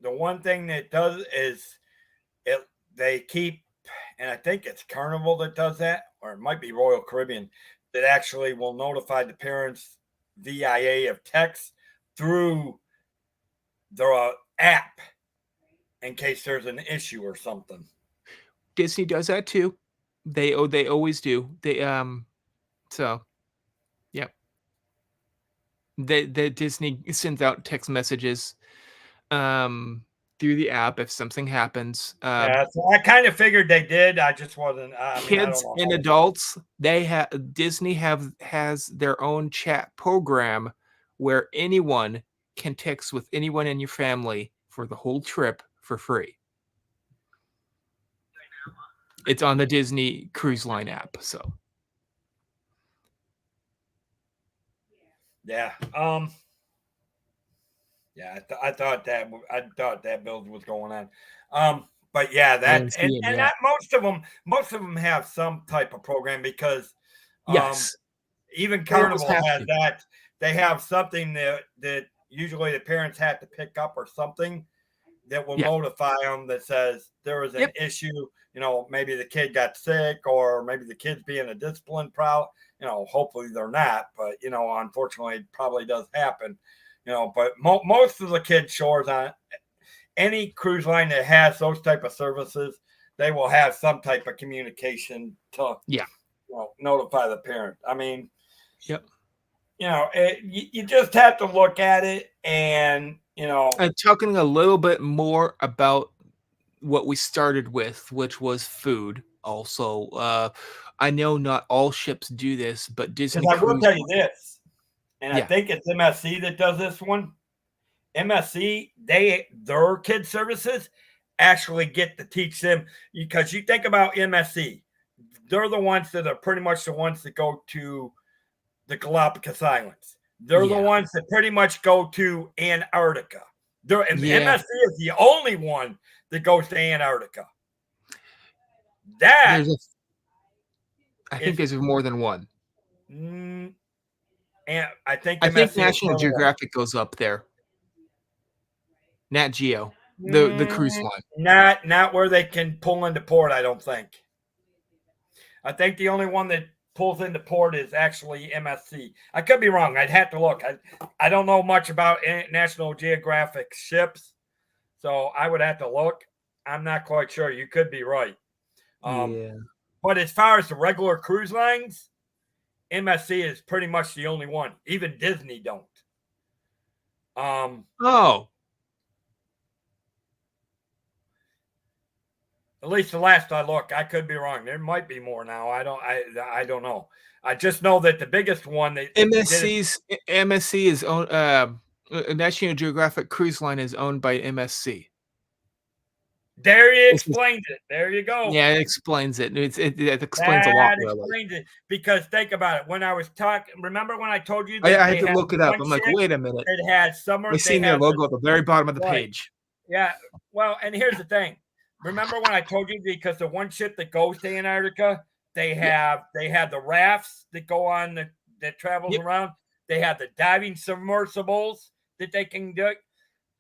Speaker 2: the one thing that does is it they keep, and I think it's Carnival that does that, or it might be Royal Caribbean that actually will notify the parents via of text through the app in case there's an issue or something.
Speaker 1: Disney does that too. They always do. So yeah. The Disney sends out text messages um through the app if something happens.
Speaker 2: Yeah, so I kind of figured they did. I just wasn't. I mean, I don't
Speaker 1: Kids
Speaker 2: know
Speaker 1: and
Speaker 2: how.
Speaker 1: adults, they have Disney has their own chat program where anyone can text with anyone in your family for the whole trip for free. It's on the Disney Cruise Line app, so
Speaker 2: Yeah. Yeah. I thought that build was going on. But yeah,
Speaker 1: I
Speaker 2: that
Speaker 1: am seeing,
Speaker 2: and
Speaker 1: yeah.
Speaker 2: that most of them have some type of program because um
Speaker 1: Yes,
Speaker 2: even
Speaker 1: they almost
Speaker 2: Carnival
Speaker 1: have
Speaker 2: has
Speaker 1: to.
Speaker 2: that. They have something that usually the parents have to pick up or something that will
Speaker 1: Yeah.
Speaker 2: notify them that says there was an
Speaker 1: Yep.
Speaker 2: issue. Maybe the kid got sick or maybe the kid's being a discipline problem. Hopefully they're not, but unfortunately, it probably does happen. But most of the kids shores on any cruise line that has those type of services, they will have some type of communication to
Speaker 1: Yeah.
Speaker 2: notify the parent. I mean,
Speaker 1: Yep.
Speaker 2: you just have to look at it and
Speaker 1: Talking a little bit more about what we started with, which was food. Also, I know not all ships do this, but
Speaker 2: because
Speaker 1: Disney
Speaker 2: I will
Speaker 1: Cruise
Speaker 2: tell you
Speaker 1: Line.
Speaker 2: this, and I
Speaker 1: Yeah.
Speaker 2: think it's MSC that does this one. MSC, their kid services actually get to teach them because you think about MSC, they're the ones that are pretty much the ones that go to the Galapagos Islands. They're the
Speaker 1: Yeah.
Speaker 2: ones that pretty much go to Antarctica. And
Speaker 1: Yeah.
Speaker 2: MSC is the only one that goes to Antarctica. That
Speaker 1: There's a I think
Speaker 2: is,
Speaker 1: there's more than one.
Speaker 2: and I think
Speaker 1: I think
Speaker 2: MSC is
Speaker 1: National
Speaker 2: the only one.
Speaker 1: Geographic goes up there. Nat Geo, the cruise
Speaker 2: Mm,
Speaker 1: line.
Speaker 2: not where they can pull into port. I don't think. I think the only one that pulls into port is actually MSC. I could be wrong. I'd have to look. I don't know much about National Geographic ships, so I would have to look. I'm not quite sure. You could be right. Um,
Speaker 1: Yeah.
Speaker 2: but as far as the regular cruise lines, MSC is pretty much the only one. Even Disney don't.
Speaker 1: Oh,
Speaker 2: At least the last I looked. I could be wrong. There might be more now. I don't know. I just know that the biggest one that did it.
Speaker 1: MSC is owned. National Geographic Cruise Line is owned by MSC.
Speaker 2: There he
Speaker 1: This is,
Speaker 2: explains it. There you go.
Speaker 1: yeah, it explains it. It explains a lot,
Speaker 2: That
Speaker 1: really.
Speaker 2: explains it. Because think about it. When I was talking, remember when I told you
Speaker 1: I
Speaker 2: that
Speaker 1: had
Speaker 2: they
Speaker 1: to
Speaker 2: had
Speaker 1: look it up.
Speaker 2: one
Speaker 1: I'm like,
Speaker 2: ship
Speaker 1: wait a minute.
Speaker 2: that had summer,
Speaker 1: I
Speaker 2: they
Speaker 1: seen their
Speaker 2: had the
Speaker 1: logo at the very bottom of the
Speaker 2: right.
Speaker 1: page.
Speaker 2: Yeah. Well, and here's the thing. Remember when I told you because the one ship that goes to Antarctica,
Speaker 1: Yep.
Speaker 2: they have the rafts that go on that travels
Speaker 1: Yep.
Speaker 2: around. They have the diving submersibles that they can do.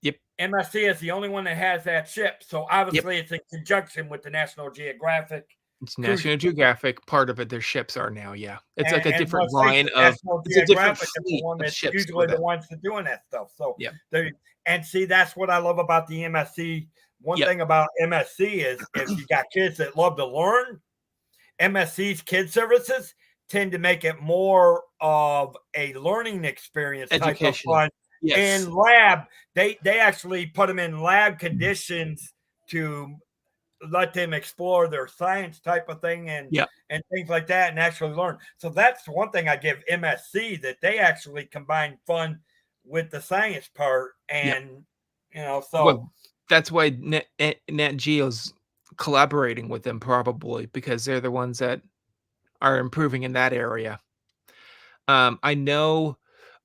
Speaker 1: Yep.
Speaker 2: MSC is the only one that has that ship. So
Speaker 1: Yep.
Speaker 2: obviously it's in conjunction with the National Geographic
Speaker 1: It's
Speaker 2: cruise.
Speaker 1: National Geographic. Part of it, their ships are now. Yeah, it's like a
Speaker 2: And
Speaker 1: different
Speaker 2: let's face
Speaker 1: line
Speaker 2: it,
Speaker 1: of.
Speaker 2: National
Speaker 1: It's a different
Speaker 2: Geographic is the
Speaker 1: fleet
Speaker 2: one
Speaker 1: of
Speaker 2: that's
Speaker 1: ships for
Speaker 2: usually the
Speaker 1: them.
Speaker 2: ones that doing that stuff. So
Speaker 1: Yep.
Speaker 2: they and see that's what I love about the MSC. One
Speaker 1: Yep.
Speaker 2: thing about MSC is if you got kids that love to learn, MSC's kid services tend to make it more of a learning experience type of
Speaker 1: Educational.
Speaker 2: fun.
Speaker 1: Yes.
Speaker 2: In lab, they actually put them in lab conditions to let them explore their science type of thing
Speaker 1: Yep.
Speaker 2: and things like that and actually learn. So that's one thing I give MSC that they actually combine fun with the science part
Speaker 1: Yep.
Speaker 2: and so
Speaker 1: Well, that's why Nat Geo's collaborating with them probably because they're the ones that are improving in that area. I know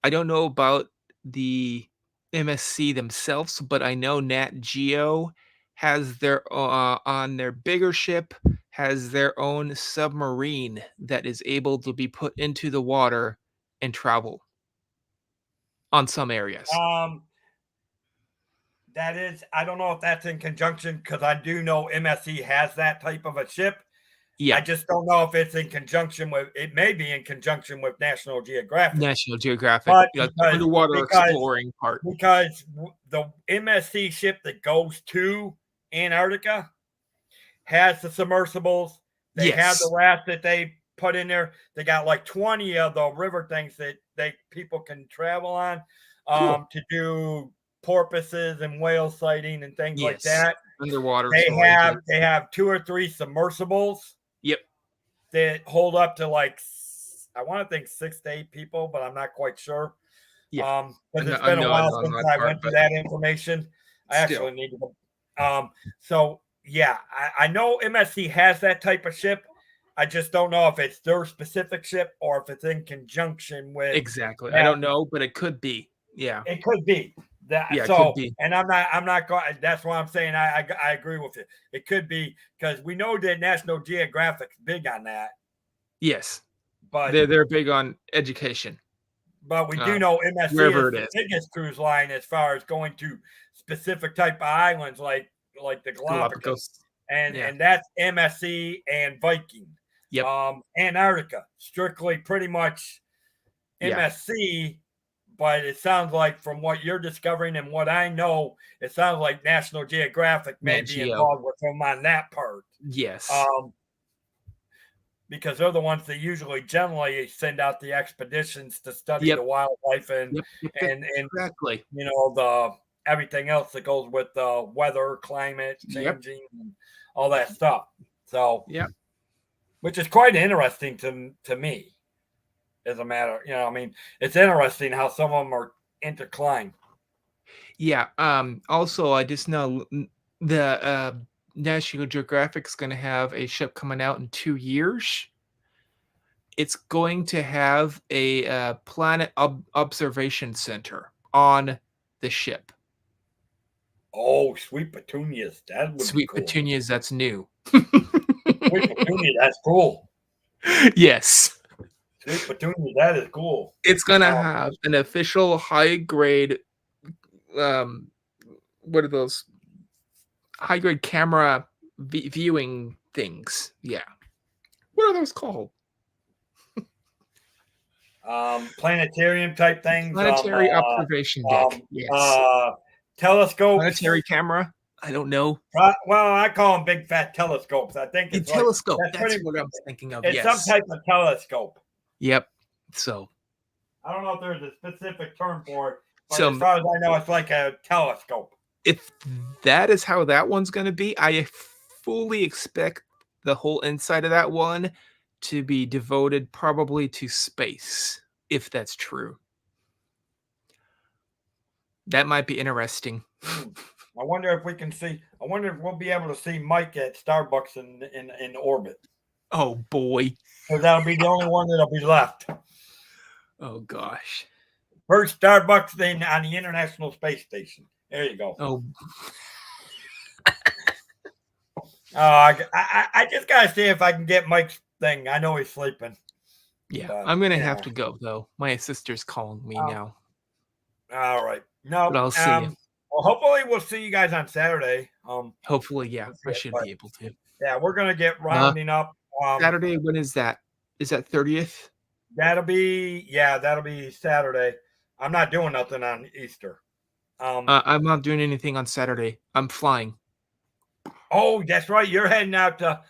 Speaker 1: I don't know about the MSC themselves, but I know Nat Geo has their on their bigger ship has their own submarine that is able to be put into the water and travel on some areas.
Speaker 2: um that is I don't know if that's in conjunction because I do know MSC has that type of a ship. I
Speaker 1: Yeah,
Speaker 2: just don't know if it's in conjunction with it may be in conjunction with National Geographic.
Speaker 1: National Geographic,
Speaker 2: But
Speaker 1: yeah, the underwater
Speaker 2: because
Speaker 1: exploring part.
Speaker 2: the MSC ship that goes to Antarctica has the submersibles. They have the
Speaker 1: Yes.
Speaker 2: raft that they put in there. They got like 20 of the river things that people can travel on
Speaker 1: Cool.
Speaker 2: to do porpoises and whale sighting and things like
Speaker 1: Yes.
Speaker 2: that.
Speaker 1: Underwater storage, yeah.
Speaker 2: They have two or three submersibles
Speaker 1: Yep.
Speaker 2: that hold up to like I want to think 6 to 8 people, but I'm not quite sure.
Speaker 1: Yeah.
Speaker 2: Because it's
Speaker 1: I
Speaker 2: been a
Speaker 1: know I'm
Speaker 2: while
Speaker 1: on
Speaker 2: since
Speaker 1: that
Speaker 2: I
Speaker 1: part,
Speaker 2: went through
Speaker 1: but
Speaker 2: that information. I
Speaker 1: still.
Speaker 2: actually need to go. So yeah, I know MSC has that type of ship. I just don't know if it's their specific ship or if it's in conjunction with
Speaker 1: Exactly. I
Speaker 2: that.
Speaker 1: don't know, but it could be. Yeah.
Speaker 2: It could be that.
Speaker 1: Yeah, it could
Speaker 2: So,
Speaker 1: be.
Speaker 2: and I'm not going. That's why I'm saying I agree with you. It could be because we know that National Geographic's big on that,
Speaker 1: Yes.
Speaker 2: but
Speaker 1: They're big on education,
Speaker 2: we do
Speaker 1: uh,
Speaker 2: know MSC
Speaker 1: wherever
Speaker 2: is
Speaker 1: it
Speaker 2: the
Speaker 1: is.
Speaker 2: biggest cruise line as far as going to specific type of islands like the Galapagos,
Speaker 1: Galapagos.
Speaker 2: and
Speaker 1: Yeah.
Speaker 2: that's MSC and Viking.
Speaker 1: Yep.
Speaker 2: Antarctica, strictly pretty much
Speaker 1: Yeah.
Speaker 2: MSC, but it sounds like from what you're discovering and what I know, it sounds like National Geographic may
Speaker 1: Nat
Speaker 2: be
Speaker 1: Geo.
Speaker 2: involved with them on that part.
Speaker 1: Yes.
Speaker 2: Um, because they're the ones that usually generally send out the expeditions to study
Speaker 1: Yep.
Speaker 2: the wildlife
Speaker 1: Yep. Yep.
Speaker 2: and
Speaker 1: Exactly.
Speaker 2: the everything else that goes with the weather, climate
Speaker 1: Yep.
Speaker 2: changing, and all that stuff. So,
Speaker 1: Yep.
Speaker 2: which is quite interesting to me, as a matter. I mean, it's interesting how some of them are intertwined.
Speaker 1: Yeah. Also, I just know the National Geographic's going to have a ship coming out in 2 years. It's going to have a planet observation center on the ship.
Speaker 2: Oh, sweet petunias, that would be
Speaker 1: Sweet
Speaker 2: cool.
Speaker 1: petunias, that's new.
Speaker 2: Sweet petunia, that's cool.
Speaker 1: Yes.
Speaker 2: Sweet petunia, that is cool.
Speaker 1: It's gonna have an official high grade, what are those? High grade camera viewing things. Yeah. What are those called?
Speaker 2: Planetarium type things.
Speaker 1: Planetary observation deck. Yes.
Speaker 2: Telescopes.
Speaker 1: Planetary camera. I don't know.
Speaker 2: Well, I call them big fat telescopes. I think
Speaker 1: A
Speaker 2: it's like
Speaker 1: telescope.
Speaker 2: that's
Speaker 1: That's
Speaker 2: pretty.
Speaker 1: what I was thinking of.
Speaker 2: It's some
Speaker 1: Yes.
Speaker 2: type of telescope.
Speaker 1: Yep. So
Speaker 2: I don't know if there's a specific term for it, But as
Speaker 1: So
Speaker 2: far as I know, it's like a telescope.
Speaker 1: if that is how that one's gonna be, I fully expect the whole inside of that one to be devoted probably to space, if that's true. That might be interesting.
Speaker 2: I wonder if we can see. I wonder if we'll be able to see Mike at Starbucks in orbit.
Speaker 1: Oh, boy.
Speaker 2: Because that'll be the only one that'll be left.
Speaker 1: Oh, gosh.
Speaker 2: First Starbucks thing on the International Space Station. There you go.
Speaker 1: Oh.
Speaker 2: I just gotta see if I can get Mike's thing. I know he's sleeping.
Speaker 1: Yeah,
Speaker 2: But,
Speaker 1: I'm gonna have to go, though. My sister's calling me now.
Speaker 2: All right. No,
Speaker 1: But I'll see you.
Speaker 2: well, hopefully we'll see you guys on Saturday.
Speaker 1: Hopefully, yeah, I should
Speaker 2: but
Speaker 1: be able to.
Speaker 2: yeah, we're gonna get rounding up.
Speaker 1: Saturday, when is that? Is that 30th?
Speaker 2: That'll be Saturday. I'm not doing nothing on Easter.
Speaker 1: I'm not doing anything on Saturday. I'm flying.
Speaker 2: Oh, that's right. You're heading out to.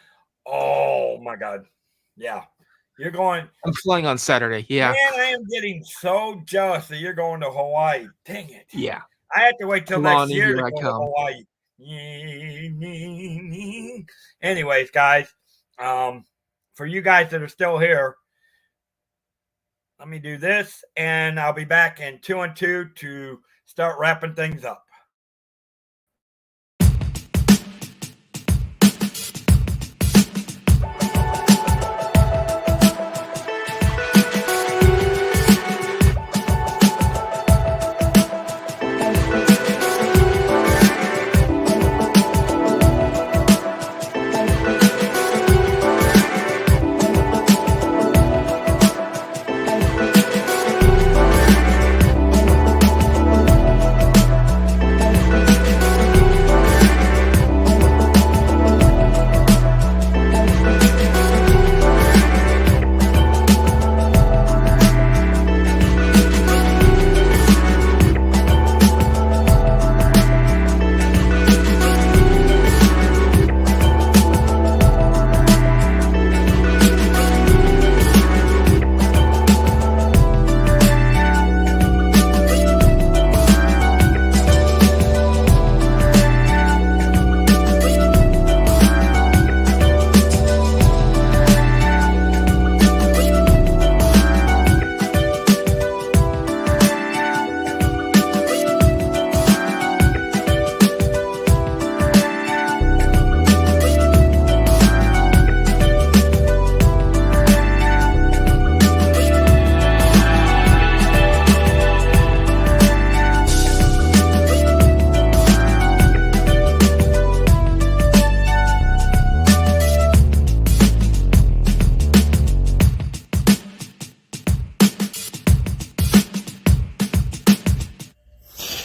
Speaker 2: Oh my God. Yeah, you're going.
Speaker 1: I'm flying on Saturday. Yeah.
Speaker 2: Man, I am getting so jealous that you're going to Hawaii. Dang it.
Speaker 1: Yeah.
Speaker 2: I have to wait till next
Speaker 1: Kalani,
Speaker 2: year to
Speaker 1: here I
Speaker 2: go to
Speaker 1: come.
Speaker 2: Hawaii. Anyways, guys, for you guys that are still here, let me do this, and I'll be back in 2 and 2 to start wrapping things up.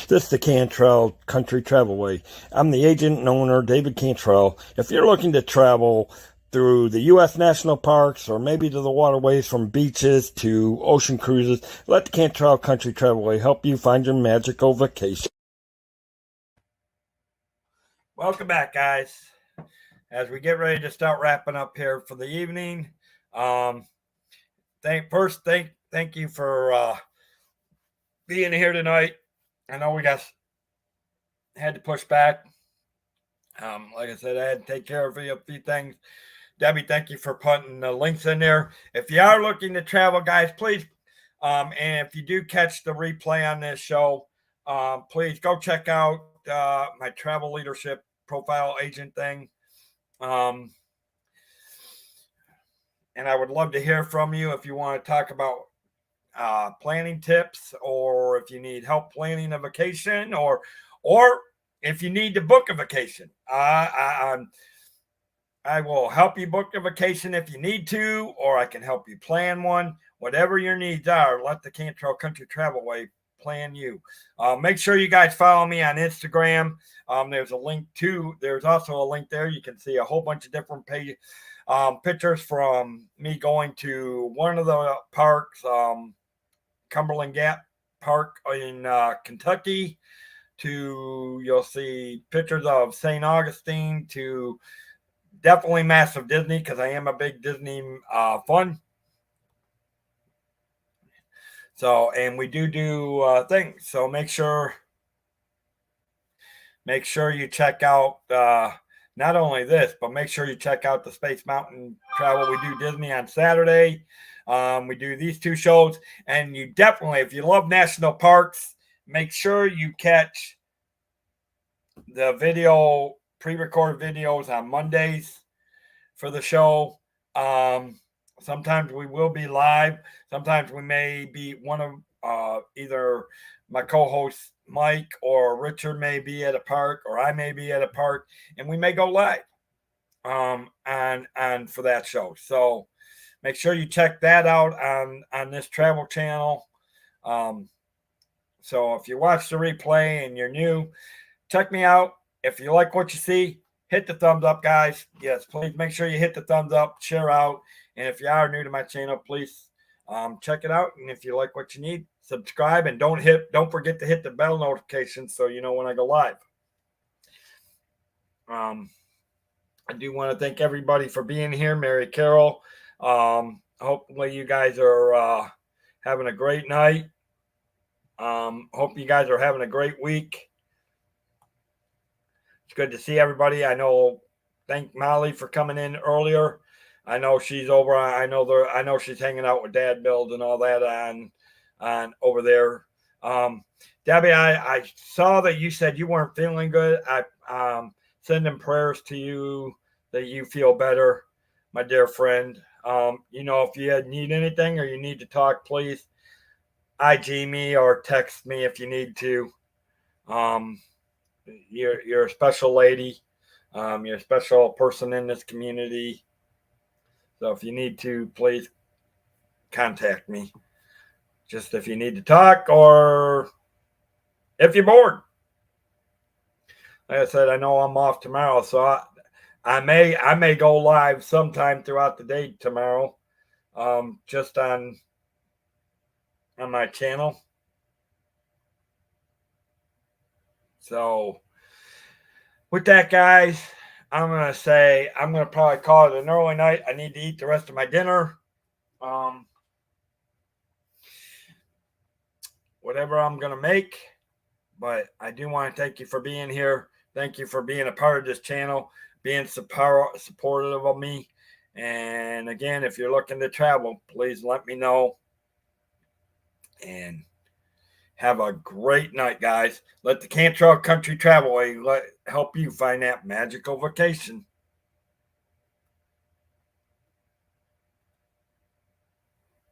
Speaker 2: This is the Cantrell Country Travelway. I'm the agent and owner, David Cantrell. If you're looking to travel through the U.S. national parks or maybe to the waterways from beaches to ocean cruises, let the Cantrell Country Travelway help you find your magical vacation. Welcome back, guys. As we get ready to start wrapping up here for the evening, thank you for being here tonight. I know we had to push back. Like I said, I had to take care of a few things. Debbie, thank you for putting the links in there. If you are looking to travel, guys, please, and if you do catch the replay on this show, please go check out my travel leadership profile agent thing. And I would love to hear from you if you want to talk about planning tips, or if you need help planning a vacation, or if you need to book a vacation. I will help you book a vacation if you need to, or I can help you plan one. Whatever your needs are, let the Cantrell Country Travelway plan you. Make sure you guys follow me on Instagram. There's also a link there. You can see a whole bunch of different pictures from me going to one of the parks, Cumberland Gap Park in Kentucky, you'll see pictures of St. Augustine, to definitely massive Disney, because I am a big Disney fan. So, and we do things. So make sure you check out not only this, but make sure you check out the Space Mountain Travel. We do Disney on Saturday. We do these two shows, and you definitely, if you love national parks, make sure you catch the video pre-recorded videos on Mondays for the show. Sometimes we will be live. Sometimes we may be one of either my co-host Mike or Richard may be at a park, or I may be at a park, and we may go live and for that show. So make sure you check that out on this travel channel. So if you watch the replay and you're new, check me out. If you like what you see, hit the thumbs up, guys. Yes, please make sure you hit the thumbs up, share out. And if you are new to my channel, please check it out. And if you like what you need, subscribe, and don't forget to hit the bell notification so you know when I go live. I do want to thank everybody for being here. Mary Carol. Hopefully you guys are having a great night. Hope you guys are having a great week. It's good to see everybody. Thank Molly for coming in earlier. I know she's over. I know she's hanging out with Dad Build and all that on over there. Debbie, I saw that you said you weren't feeling good. I sending prayers to you that you feel better, my dear friend. If you need anything or you need to talk, please IG me or text me if you need to. You're a special lady. You're a special person in this community. So if you need to, please contact me. Just if you need to talk or if you're bored. Like I said, I know I'm off tomorrow, so I may go live sometime throughout the day tomorrow, just on my channel. So with that, guys, I'm going to probably call it an early night. I need to eat the rest of my dinner. Whatever I'm going to make. But I do want to thank you for being here. Thank you for being a part of this channel, being supportive of me. And again, if you're looking to travel, please let me know. And have a great night, guys. Let the Cantrell Country Travelway help you find that magical vacation.